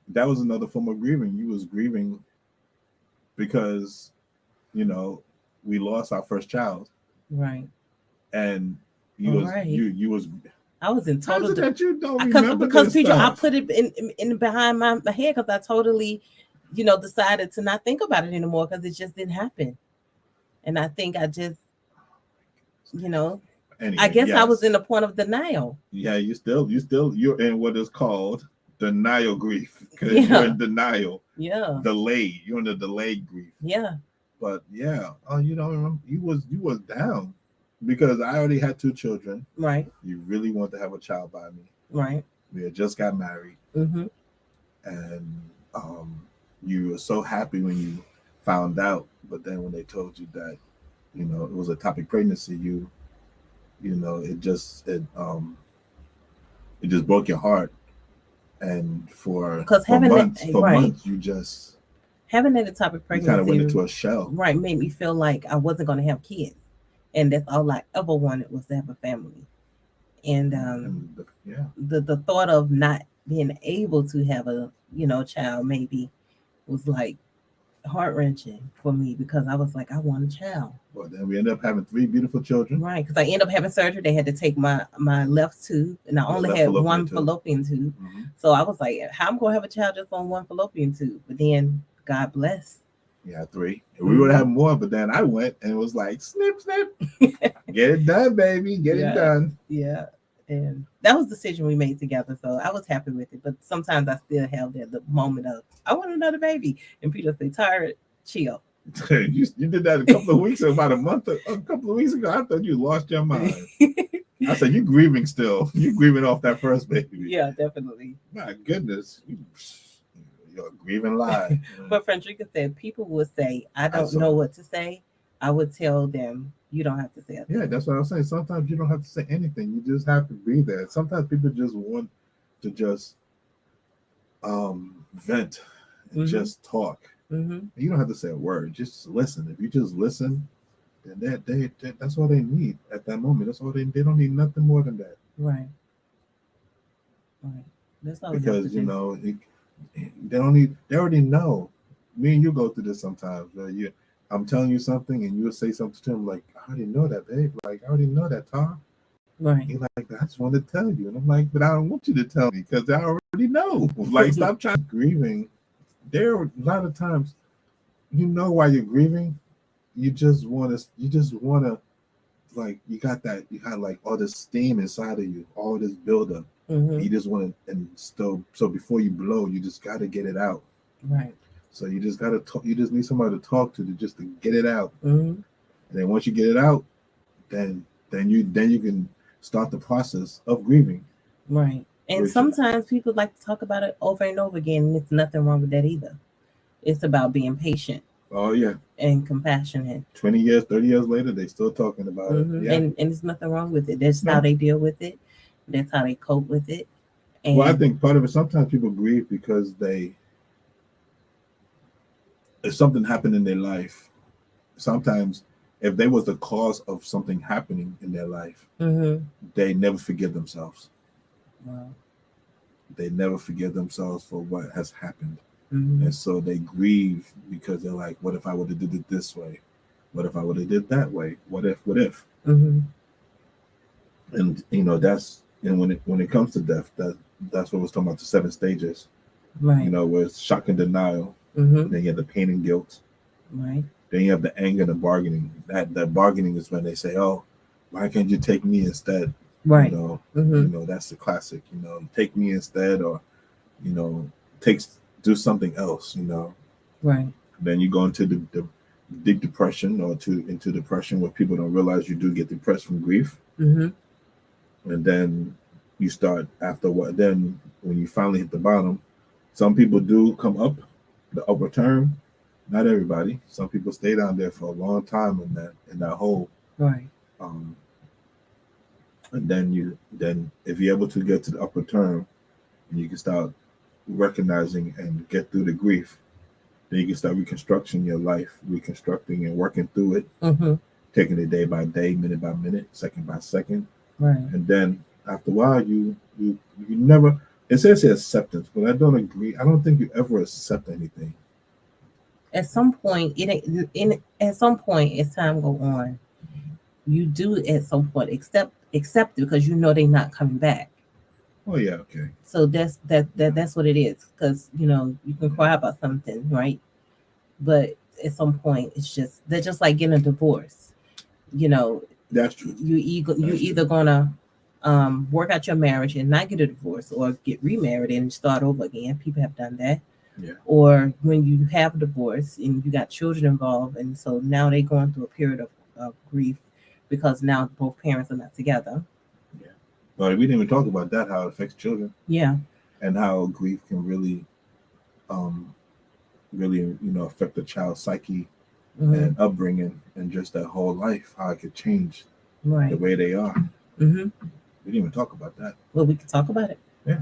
that was another form of grieving. You was grieving because, we lost our first child. Right. And you was. I was in total. That you don't remember because Pedro, I put it in behind my head because I totally, decided to not think about it anymore because it just didn't happen, and I think I just, anyway, I guess I was in a point of denial. Yeah, you're in what is called denial grief because you're in denial. Yeah. Delayed. You're in the delayed grief. Yeah. But yeah, you don't remember. You was down. Because I already had 2 children. Right. You really want to have a child by me. Right. We had just got married. And you were so happy when you found out. But then when they told you that, it was a ectopic pregnancy, it just broke your heart. and for months, you just having that type of pregnancy, you kind of went into a shell, right? Made me feel like I wasn't going to have kids, and that's all I ever wanted was to have a family. And the thought of not being able to have a child maybe was like heart-wrenching for me, because I was like, I want a child. Well, then we ended up having 3 beautiful children, right? Because I ended up having surgery. They had to take my left tooth, and I only had one fallopian tube. So I was like, how am I gonna have a child just on one fallopian tube? But then God bless. Yeah, 3. We would have more, but then I went and it was like, snip, snip. Get it done, baby. Get it done. Yeah. And that was the decision we made together. So I was happy with it. But sometimes I still have the moment of, I want another baby. And Peter said, tired, chill. you did that a couple of weeks, about a couple of weeks ago. I thought you lost your mind. I said, you grieving still. You grieving off that first baby. Yeah, definitely. My goodness. You're a grieving lie. But Frederica said, people would say, I don't know what to say. I would tell them, you don't have to say anything. Yeah, that's what I was saying. Sometimes you don't have to say anything. You just have to be there. Sometimes people just want to just vent and just talk. You don't have to say a word. Just listen. If you just listen, then that's all they need at that moment. That's all they don't need nothing more than that. Right. That's all. Because they don't need. They already know. Me and you go through this sometimes. I'm telling you something, and you'll say something to him like, I already know that, babe. Like, I already know that, Tom. Right. He's like, I just want to tell you. And I'm like, but I don't want you to tell me because I already know. Like, stop trying grieving. There are a lot of times, why you're grieving. You just want to, like, you got like all this steam inside of you, all this buildup. You just want to, and so before you blow, you just got to get it out. Right. So you just got to talk. You just need somebody to talk to just to get it out. And then once you get it out, then you can start the process of grieving. Right. And sometimes people like to talk about it over and over again, and there's nothing wrong with that either. It's about being patient. Oh yeah. And compassionate. 20 years, 30 years later, they still talking about it. Yeah. And there's nothing wrong with it. That's how they deal with it. That's how they cope with it. And well, I think part of it, sometimes people grieve because if something happened in their life, sometimes if they was the cause of something happening in their life, they never forgive themselves. Wow. They never forgive themselves for what has happened. And so they grieve because they're like, what if I would have did it this way? What if I would have did that way? What if? And that's, when it comes to death, that's what we're talking about, the 7 stages. Right. Where it's shock and denial. Then you have the pain and guilt. Right. Then you have the anger and the bargaining. That bargaining is when they say, oh, why can't you take me instead? Right. That's the classic, take me instead, or, do something else, Right. Then you go into the deep depression or into depression where people don't realize you do get depressed from grief. And then you start after what, then when you finally hit the bottom, some people do come up the upper turn. Not everybody. Some people stay down there for a long time in that hole. Right. And then if you're able to get to the upper turn, and you can start recognizing and get through the grief, then you can start reconstructing your life, reconstructing and working through it, taking it day by day, minute by minute, second by second. Right. And then after a while, you never. It says here acceptance, but I don't agree. I don't think you ever accept anything. At some point, as time go on, you do at some point accept it because they're not coming back. Oh yeah, okay. So that's what it is, because you can cry about something, right? But at some point, they're just like getting a divorce. That's true. You're either gonna work out your marriage and not get a divorce, or get remarried and start over again. People have done that. Yeah. Or when you have a divorce and you got children involved, and so now they're going through a period of grief because now both parents are not together. Yeah. But we didn't even talk about that, how it affects children. Yeah. And how grief can really affect the child's psyche and upbringing, and just that whole life, how it could change the way they are. We didn't even talk about that. Well, we can talk about it. Yeah.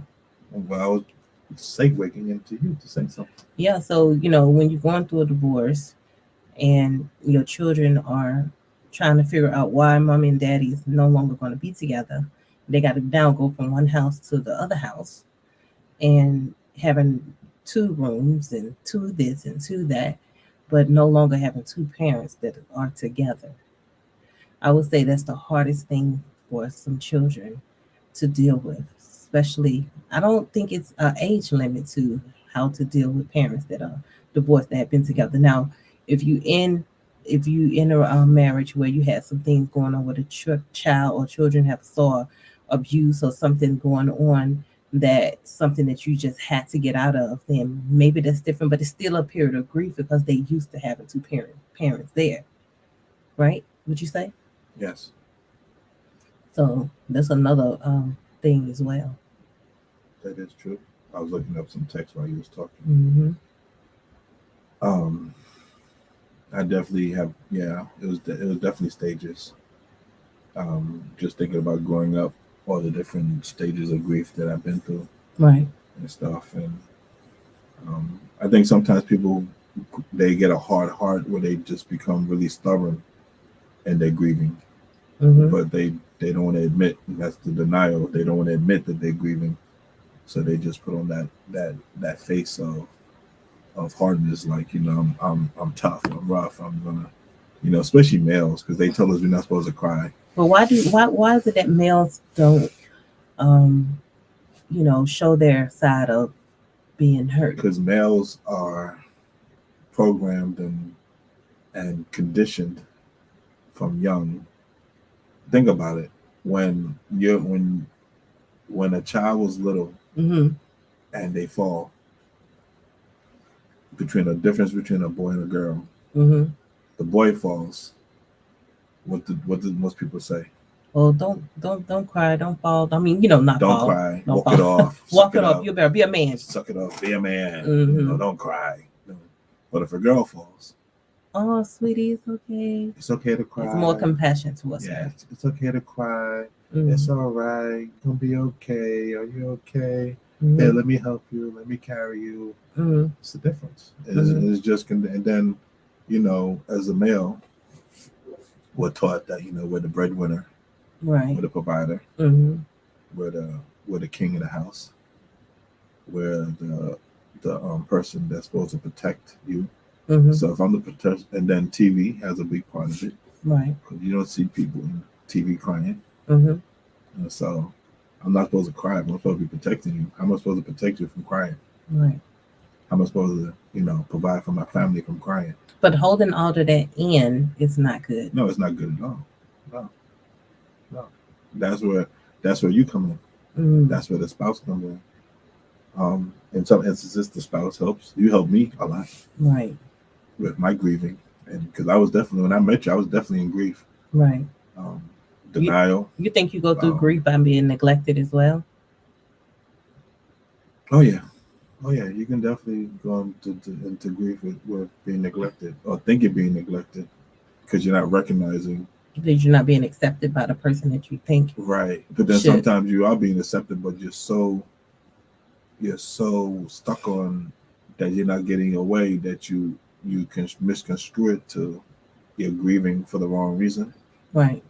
Well, segueing into you to say something. Yeah, so when you're going through a divorce and your children are trying to figure out why mommy and daddy is no longer going to be together, they got to now go from one house to the other house and having two rooms and two this and two that, but no longer having two parents that are together. I would say that's the hardest thing for some children to deal with, especially. I don't think it's an age limit to how to deal with parents that are divorced that have been together. Now, if you in if you enter a marriage where you had some things going on with a child or children have saw abuse or something going on, that something that you just had to get out of, then maybe that's different. But it's still a period of grief because they used to having two parents there, right? Would you say? Yes. So that's another thing as well. That is true. I was looking up some text while you was talking. Mm-hmm. I definitely have. Yeah, it was definitely stages. Just thinking about growing up, all the different stages of grief that I've been through, right, and stuff, and I think sometimes people they get a hard heart where they just become really stubborn and they're grieving, but they don't want to admit, that's the denial. They don't want to admit that they're grieving, so they just put on that face of hardness, like I'm tough, I'm rough, I'm gonna, especially males, because they tell us we're not supposed to cry. But why is it that males don't show their side of being hurt? Because males are programmed and conditioned from young. Think about it. When a child was little and they fall, between a difference between a boy and a girl, the boy falls. What did most people say? Well, don't cry, don't fall. I mean, not don't fall. Cry. Don't walk fall. It off. Walk it off. You better be a man. Suck it up. Be a man. Don't cry. But if a girl falls, oh, sweetie, it's okay. It's okay to cry. It's more compassion towards her. It's okay to cry. It's all right. You're gonna be okay. Are you okay? Yeah, let me help you. Let me carry you. It's the difference. It's just, and then, as a male, we're taught that we're the breadwinner, right? We're the provider. We're the king of the house. We're the person that's supposed to protect you. So if I'm the protector, and then TV has a big part of it, right? Because you don't see people in TV crying. So I'm not supposed to cry. I'm supposed to be protecting you. How am I supposed to protect you from crying? Right. How am I supposed to, provide for my family from crying? But holding all of that in is not good. No, it's not good at all. No. That's where you come in. That's where the spouse comes in. In some instances, the spouse helps. You help me a lot. Right. With my grieving, and because I was definitely, when I met you, I was definitely in grief. Right. Denial. You think you go through grief by being neglected as well? Oh yeah. You can definitely go into grief with being neglected, or think you're being neglected, because you're not recognizing that you're not being accepted by the person that you think. Right. But then sometimes you are being accepted, but you're so stuck on that you're not getting your way that you can misconstrue it to you're grieving for the wrong reason. Right.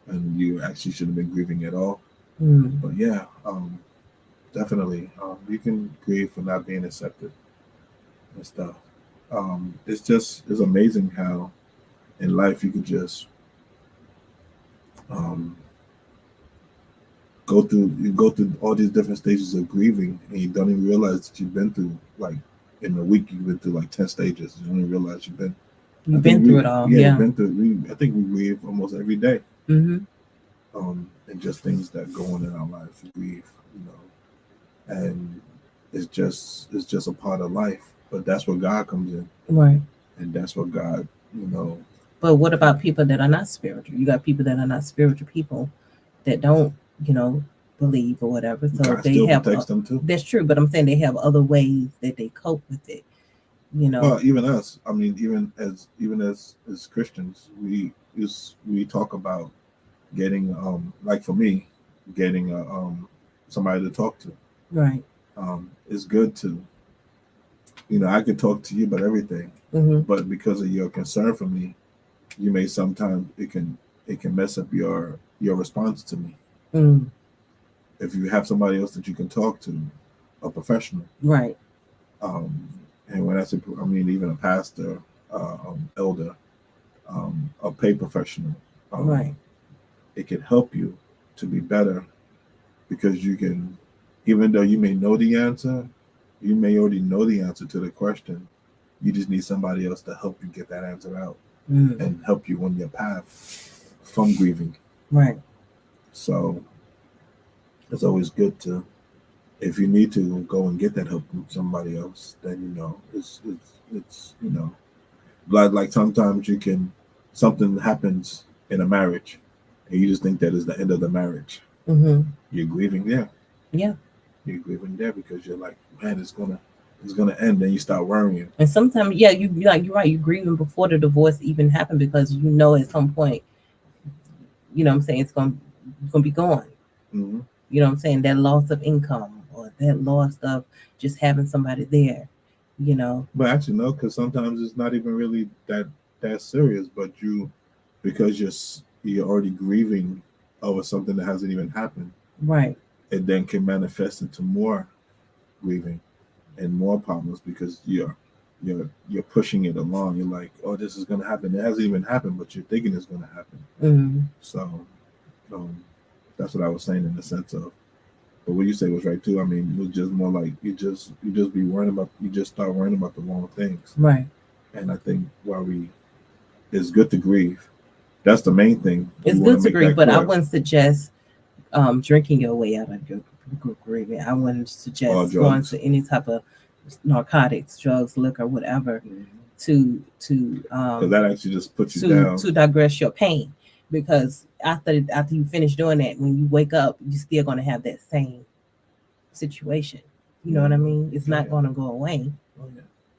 And you actually shouldn't have been grieving at all. But yeah, definitely, you can grieve for not being accepted and stuff. It's amazing how in life you could just go through all these different stages of grieving, and you don't even realize that you've been through, like, in a week you've been through like 10 stages. You don't even realize you've been through it all. Yeah. I think we grieve almost every day. And just things that go on in our life, grief, and it's just a part of life. But that's where God comes in, right? And that's what God, But what about people that are not spiritual? You got people that are not spiritual people that don't, believe or whatever. So God they still have protects them too. That's true, but I'm saying they have other ways that they cope with it. Well, even us. I mean, even as Christians, we talk about getting, like for me, getting somebody to talk to. Right. it's good to, I could talk to you about everything, but because of your concern for me, you may sometimes it can mess up your response to me. If you have somebody else that you can talk to, a professional, right? Um, and when I say, I mean even a pastor, elder, a paid professional, Right. it can help you to be better because you can, even though you may know the answer, you may already know the answer to the question. You just need somebody else to help you get that answer out and help you on your path from grieving. Right. So it's always good to, if you need to go and get that help from somebody else, then it's like sometimes you can, something happens in a marriage, and you just think that is the end of the marriage. You're grieving there. Yeah. You're grieving there because you're like, man, it's gonna end. Then you start worrying. And sometimes, yeah, you're right. You're grieving before the divorce even happened because at some point, what I'm saying, it's gonna be gone. You know what I'm saying? That loss of income or that loss of just having somebody there. But actually, no, because sometimes it's not even really that serious. But because you're already grieving over something that hasn't even happened. Right. It then can manifest into more grieving and more problems because you're pushing it along. You're like, oh, this is gonna happen. It hasn't even happened, but you're thinking it's gonna happen. So that's what I was saying in the sense of. But what you say was right too. I mean, it was just more like you just be worrying about. You just start worrying about the wrong things. Right. And I think it's good to grieve. That's the main thing. It's good to grieve, but I wouldn't suggest drinking your way out of your grieving. I wouldn't suggest going to any type of narcotics, drugs, liquor, whatever, to because that actually just puts you down to digress your pain. Because after you finish doing that, when you wake up, you're still going to have that same situation. You know what I mean? It's not going to go away.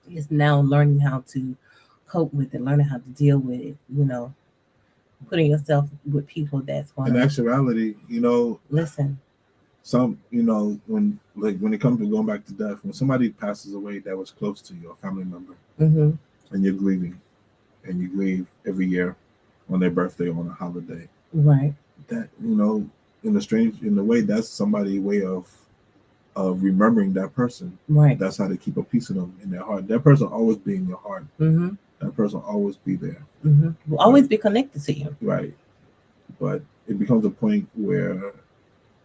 It's now learning how to cope with it, learning how to deal with it. Putting yourself with people that's going. In actuality, listen. Some, when it comes to going back to death, when somebody passes away that was close to you, a family member, and you're grieving, and you grieve every year on their birthday or on a holiday, right? That in a way, that's somebody's way of remembering that person, right? That's how they keep a piece of them in their heart. That person will always be in your heart. That person will always be there. Will always be connected to you, right? But it becomes a point where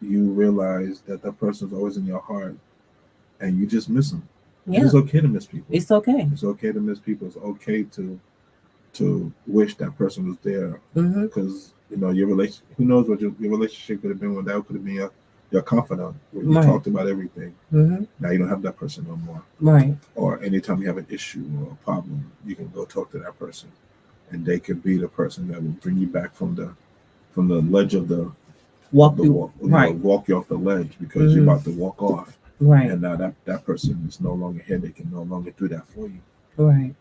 you realize that person's always in your heart, and you just miss them. Yeah. It's okay to miss people. It's okay. It's okay to miss people. It's okay to wish that person was there, because your relationship. Who knows what your relationship could have been? When that could have been your confidant, where you talked about everything. Now you don't have that person no more. Right. Or anytime you have an issue or a problem, you can go talk to that person, and they could be the person that will bring you back from the ledge of the walk you off the ledge, because you're about to walk off. Right. And now that person is no longer here. They can no longer do that for you. Right.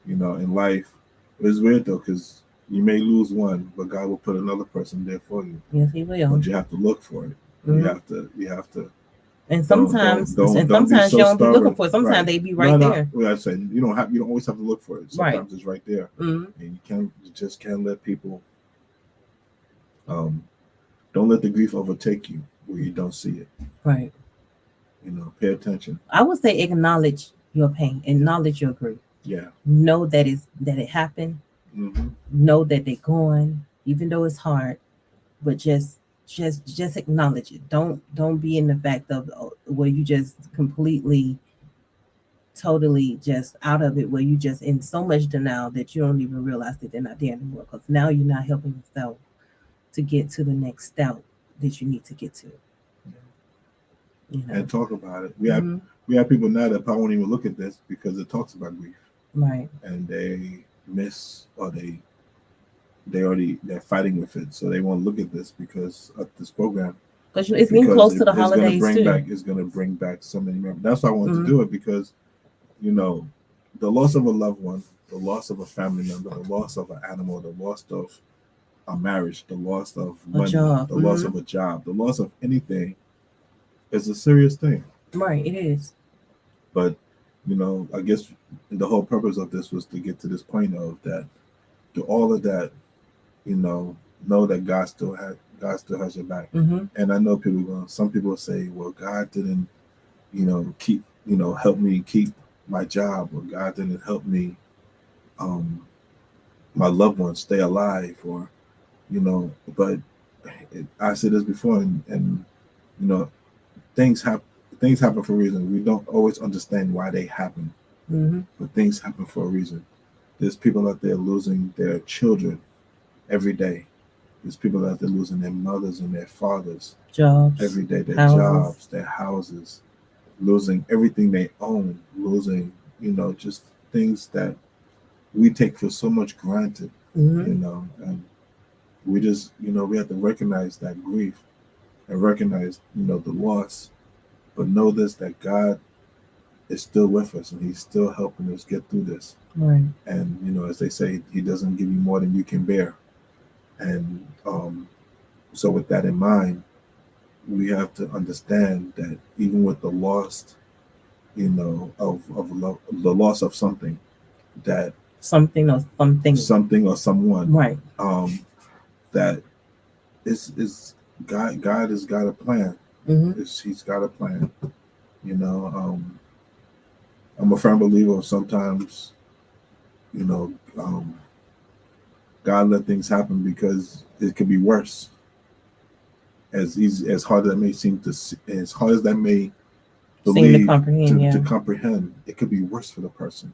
In life, it's weird though, because you may lose one, but God will put another person there for you. Yes, He will. But you have to look for it. You have to. And sometimes, sometimes you don't be looking for it. Sometimes they be right there. Well, I say you don't always have to look for it. Sometimes it's right there, and you just can't let people. Don't let the grief overtake you where you don't see it. Right. Pay attention. I would say acknowledge your pain, acknowledge your grief. Yeah. Know that it happened. Know that they're gone, even though it's hard. But just acknowledge it. Don't be in the fact of where you just completely, totally just out of it, where you just in so much denial that you don't even realize that they're not there anymore. Because now you're not helping yourself to get to the next step that you need to get to. And talk about it. We have people now that probably won't even look at this because it talks about grief. Right. And they miss, or they're fighting with it, so they won't look at this because of this program. Because it's getting close to the holidays too. It's going to bring back so many memories. That's why I wanted to do it, because the loss of a loved one, the loss of a family member, the loss of an animal, the loss of a marriage, the loss of money, the loss of a job, the loss of anything it's a serious thing. Right, it is. But I guess the whole purpose of this was to get to this point of that. To all of that, know that God still has your back. Mm-hmm. And I know some people say, well, God didn't, keep, help me keep my job, or God didn't help me, um, my loved ones stay alive, or, but I said this before, and you know, things happen. Things happen for a reason. We don't always understand why they happen, Mm-hmm. but things happen for a reason. There's people out there losing their children every day. There's people out there losing their mothers and their fathers Jobs, every day, their houses. jobs, their houses, losing everything they own, losing, just things that we take for so much granted, Mm-hmm. and we just, we have to recognize that grief and recognize, the loss, but know this, that God is still with us and He's still helping us get through this. Right. And, as they say, He doesn't give you more than you can bear. And so with that in mind, we have to understand that even with the loss, of the loss of something, that something or someone, right, that is God has got a plan. Mm-hmm. He's got a plan. I'm a firm believer of sometimes, you know, um, God let things happen because it could be worse. As hard as that may seem as hard as that may believe to comprehend, to comprehend, it could be worse for the person,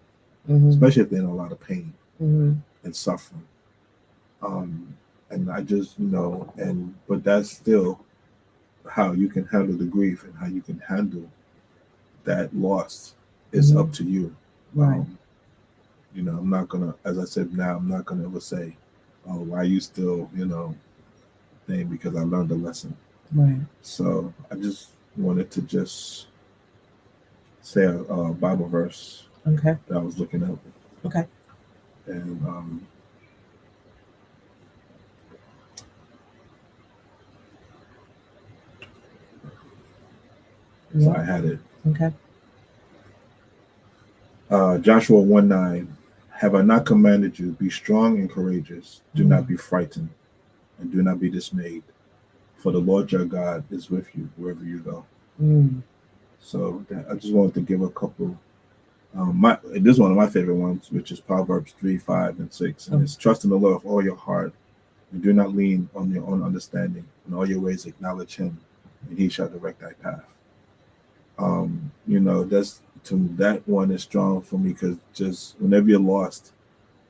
Mm-hmm. especially if they're in a lot of pain Mm-hmm. and suffering. And I just, but that's still how you can handle the grief and how you can handle that loss is Mm-hmm. up to you. Right. I'm not gonna, as I said now, I'm not gonna ever say, "Oh, why you still, thing," because I learned a lesson. Right. So I just wanted to just say a Bible verse. Okay. That I was looking up. Okay. And so I had it. Okay. Joshua 1:9. Have I not commanded you? Be strong and courageous. Do not be frightened, and do not be dismayed. For the Lord your God is with you wherever you go. So I just wanted to give a couple. This is one of my favorite ones, which is Proverbs 3:5-6. And it's trust in the Lord with all your heart, and do not lean on your own understanding. In all your ways acknowledge Him, and He shall direct thy path. That one is strong for me, because just whenever you're lost,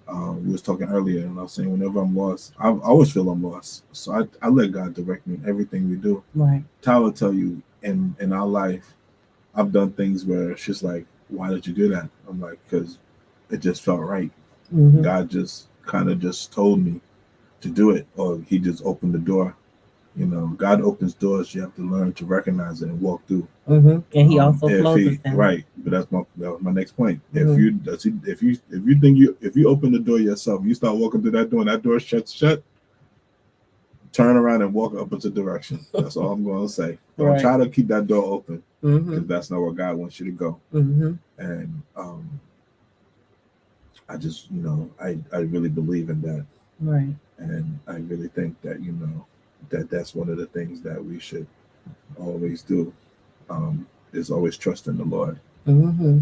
we was talking earlier, and I was saying whenever I'm lost, I always feel I'm lost. So I let God direct me in everything we do. Right. Tyler will tell you in our life, I've done things where it's just like, why did you do that? I'm like, because it just felt right. Mm-hmm. God just kind of just told me to do it, or He just opened the door. God opens doors. You have to learn to recognize it and walk through. Mm-hmm. And He also closes them. Right, but that was my next point. Mm-hmm. If you open the door yourself, you start walking through that door, and that door shuts shut. Turn around and walk opposite direction. That's all I'm going to say. Don't try to keep that door open, because that's not where God wants you to go. Mm-hmm. And I just, I really believe in that. Right. And I really think that, that's one of the things that we should always do, is always trust in the Lord. Mm-hmm.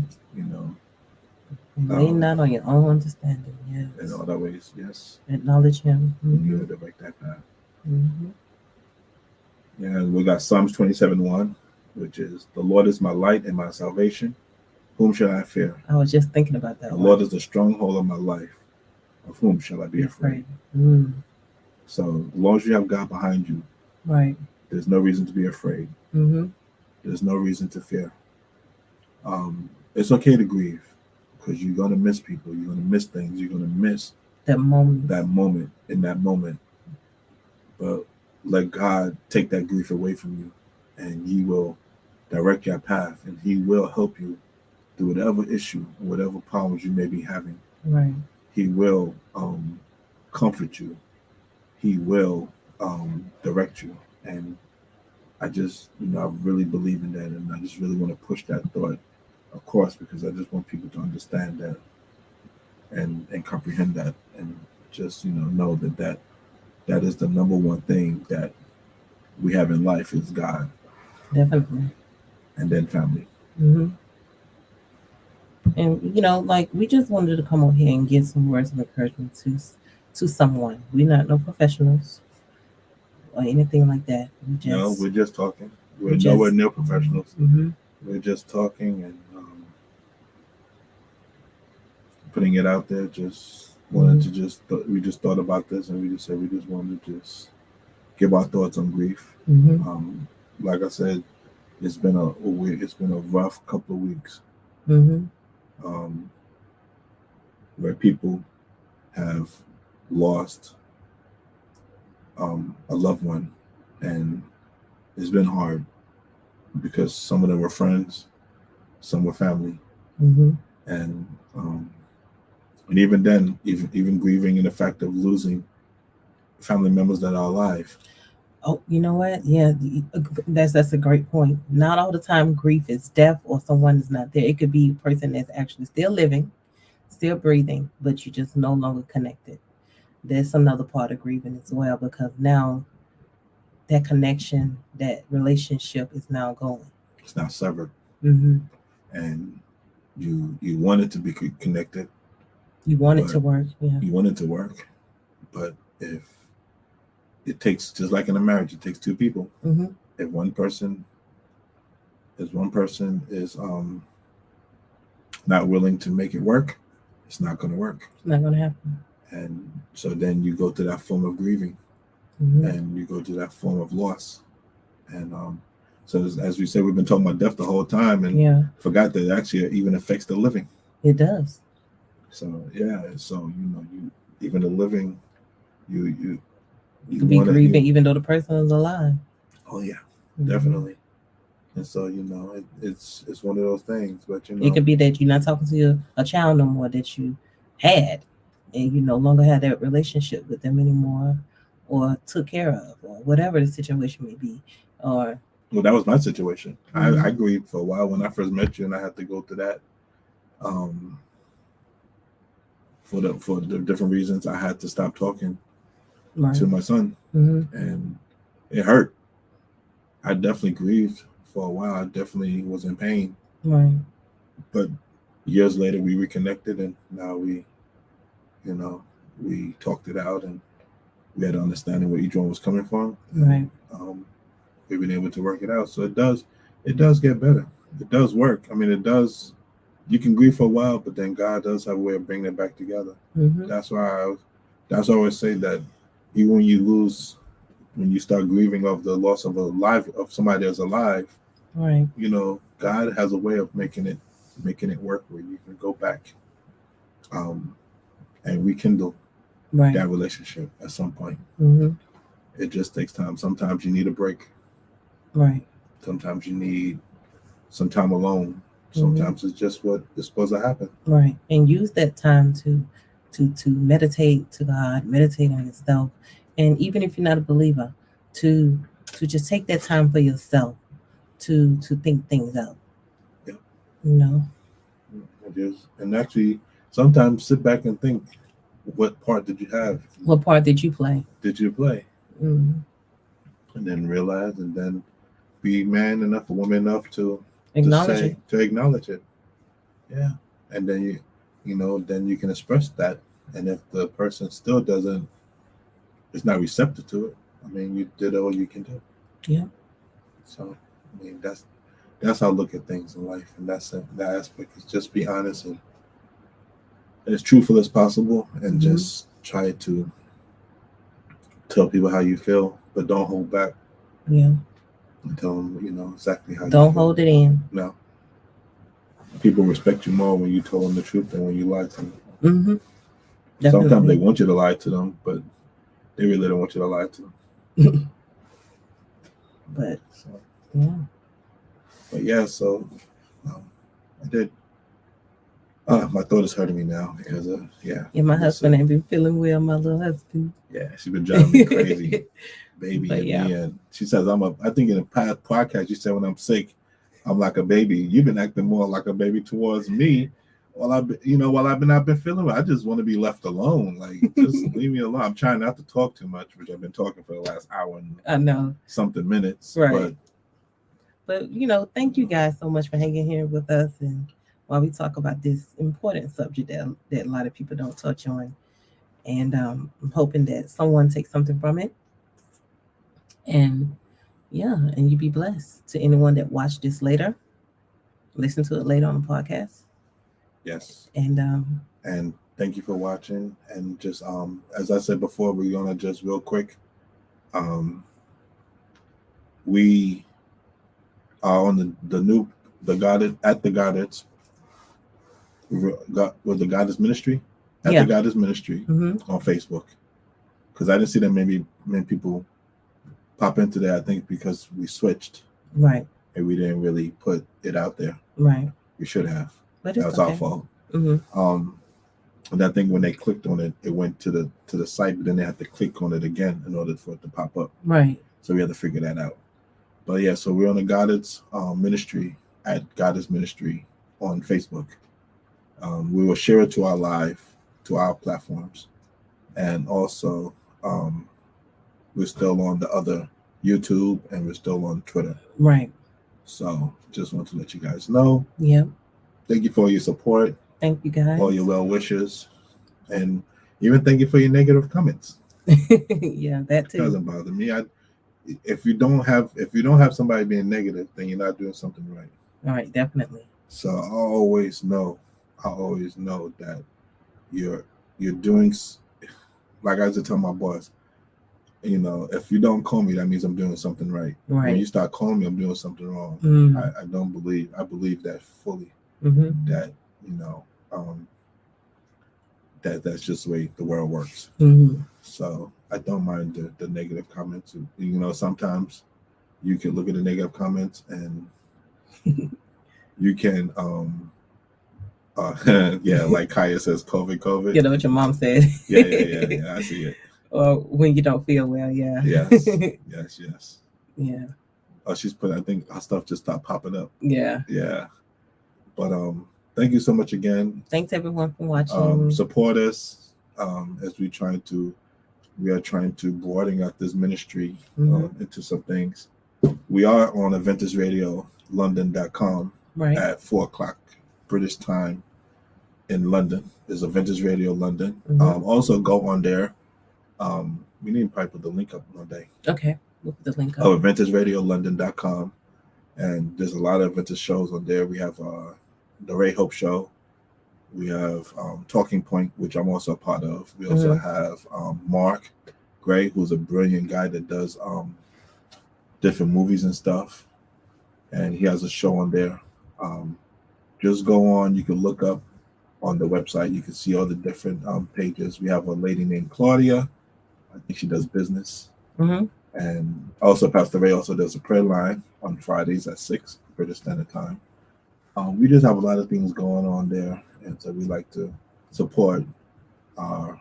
Lean not on your own understanding. Yes. In all that ways, yes. Acknowledge Him. Mm-hmm. You direct that path. Mm-hmm. Yeah, we got Psalms 27:1, which is, the Lord is my light and my salvation. Whom shall I fear? I was just thinking about that. The Lord is the stronghold of my life. Of whom shall I be afraid? So as long as you have God behind you, right, there's no reason to be afraid. Mm-hmm. There's no reason to fear. It's okay to grieve, because you're going to miss people. You're going to miss things. You're going to miss that moment. In that moment. But let God take that grief away from you, and He will direct your path, and He will help you through whatever issue, whatever problems you may be having. Right. He will comfort you. He will direct you. And I just, I really believe in that, and I just really want to push that thought across because I just want people to understand that and comprehend that, and just know that is the number one thing that we have in life is God. Definitely. And then family. Mm-hmm. And like we just wanted to come on here and give some words of encouragement to someone. We're not no professionals or anything like that. We're just talking. We're nowhere near professionals. Mm-hmm. We're just talking and putting it out there. Just wanted to we just thought about this, and we just said we just wanted to just give our thoughts on grief. Mm-hmm. Like I said, it's been a rough couple of weeks. Mm-hmm. Where people have lost a loved one, and it's been hard because some of them were friends, some were family, and even then, even grieving in the fact of losing family members that are alive. Oh, you know what? Yeah, that's a great point. Not all the time grief is death or someone is not there. It could be a person that's actually still living, still breathing, but you just no longer connected. There's another part of grieving as well because now that connection, that relationship is now going. It's now severed. Mm-hmm. And you want it to be connected. You want it to work. Yeah. You want it to work, but if it takes, just like in a marriage, it takes two people. Mm-hmm. If one person is not willing to make it work, it's not going to work. It's not going to happen. And so then you go to that form of grieving, and you go to that form of loss. And so as we said, we've been talking about death the whole time, and forgot that it actually even affects the living. It does. So so you even the living, you could be grieving even though the person is alive. Oh yeah, definitely. And so it's one of those things. But it could be that you're not talking to a child no more that you had, and you no longer have that relationship with them anymore, or took care of, or whatever the situation may be. Or well, that was my situation. I grieved for a while when I first met you, and I had to go through that. For the different reasons, I had to stop talking to my son, and it hurt. I definitely grieved for a while. I definitely was in pain. Right. But years later, we reconnected, and now we talked it out, and we had an understanding where each one was coming from. Right. We've been able to work it out. So it does get better. It does work. I mean, it does. You can grieve for a while, but then God does have a way of bringing it back together. That's why I always say that even when you start grieving of the loss of somebody that's alive, right? God has a way of making it work where you can go back, and rekindle that relationship at some point. It just takes time. Sometimes you need a break. Right. Sometimes you need some time alone. Sometimes it's just what is supposed to happen. Right. And use that time to meditate to God, meditate on yourself. And even if you're not a believer, to just take that time for yourself to think things out. Yeah. It is. And actually sometimes sit back and think, what part did you have? What part did you play? And then realize, and then be man enough or woman enough to acknowledge it. Yeah. And then then you can express that. And if the person still is not receptive to it, I mean, you did all you can do. Yeah. So I mean, that's how I look at things in life, and that aspect is just be honest and as truthful as possible, and just try to tell people how you feel, but don't hold back. Yeah. And tell them, exactly how you feel. Don't hold it in. No. People respect you more when you tell them the truth than when you lie to them. Sometimes they want you to lie to them, but they really don't want you to lie to them. But yeah, so I did. My throat is hurting me now because my husband ain't been feeling well. My little husband. Yeah, she's been driving me crazy. baby in me. And she says, I think in a past podcast, you said when I'm sick, I'm like a baby. You've been acting more like a baby towards me. While I've been feeling well. I just want to be left alone. Like, just leave me alone. I'm trying not to talk too much, which I've been talking for the last hour and something minutes. Right. But thank you guys so much for hanging here with us, and while we talk about this important subject that a lot of people don't touch on. And I'm hoping that someone takes something from it. And and you be blessed. To anyone that watched this later, listen to it later on the podcast. Yes. And thank you for watching. And just as I said before, we're gonna just real quick. We are on the Goddard's the Goddard's Ministry the Goddard's Ministry on Facebook, because I didn't see that many people pop into that. I think because we switched, right, and we didn't really put it out there. Right, we should have. But that was our fault. And I think when they clicked on it, it went to the site, but then they had to click on it again in order for it to pop up. Right. So we had to figure that out. But yeah, so we're on the Goddard's Ministry at Goddard's Ministry on Facebook. We will share it to our platforms, and also we're still on the other YouTube, and we're still on Twitter. Right. So just want to let you guys know. Yep. Thank you for your support. Thank you guys. All your well wishes, and even thank you for your negative comments. Yeah, that too. It doesn't bother me. If you don't have somebody being negative, then you're not doing something right. All right, definitely. So I always know that you're doing, like I used to tell my boss, if you don't call me, that means I'm doing something right. Right. When you start calling me, I'm doing something wrong. I believe that fully. That that's just the way the world works. So I don't mind the negative comments. Sometimes you can look at the negative comments and you can like Kaya says, COVID. You know what your mom said. Yeah, I see it. Or when you don't feel well, yeah. Yes. Yeah. Oh, she's put, I think our stuff just stopped popping up. Yeah. But thank you so much again. Thanks everyone for watching. Support us as we are trying to broaden out this ministry into some things. We are on AdventureRadioLondon.com at 4:00 British time in London. There's Adventures Radio London. Also go on there. We need to probably put the link up one day. Okay, we'll put the link up. AdventureRadioLondon.com, and there's a lot of adventure shows on there. We have the Ray Hope Show. We have Talking Point, which I'm also a part of. We also have Mark Gray, who's a brilliant guy that does different movies and stuff, and he has a show on there. Just go on. You can look up on the website. You can see all the different pages. We have a lady named Claudia. I think she does business. And also Pastor Ray also does a prayer line on Fridays at 6 British Standard Time. We just have a lot of things going on there, and so we like to support our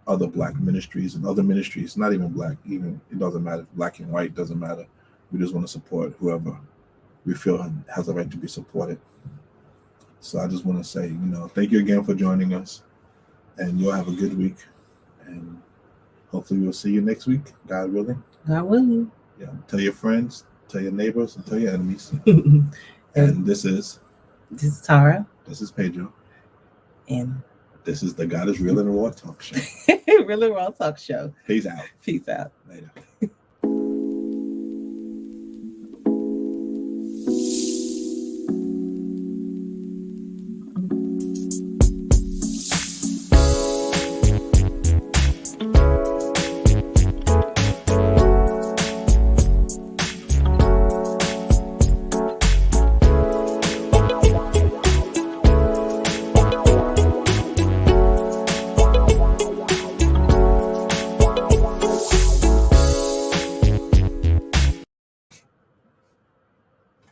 other Black ministries and other ministries, not even Black, even it doesn't matter, Black and white, doesn't matter. We just want to support whoever we feel has a right to be supported. So I just want to say, thank you again for joining us, and you'll have a good week, and hopefully we'll see you next week, God willing. God willing. Yeah. Tell your friends, tell your neighbors, and tell your enemies. And this is Tara. This is Pedro. And this is the God is Real and Raw Talk Show. Real and Raw Talk Show. Peace out. Peace out. Later.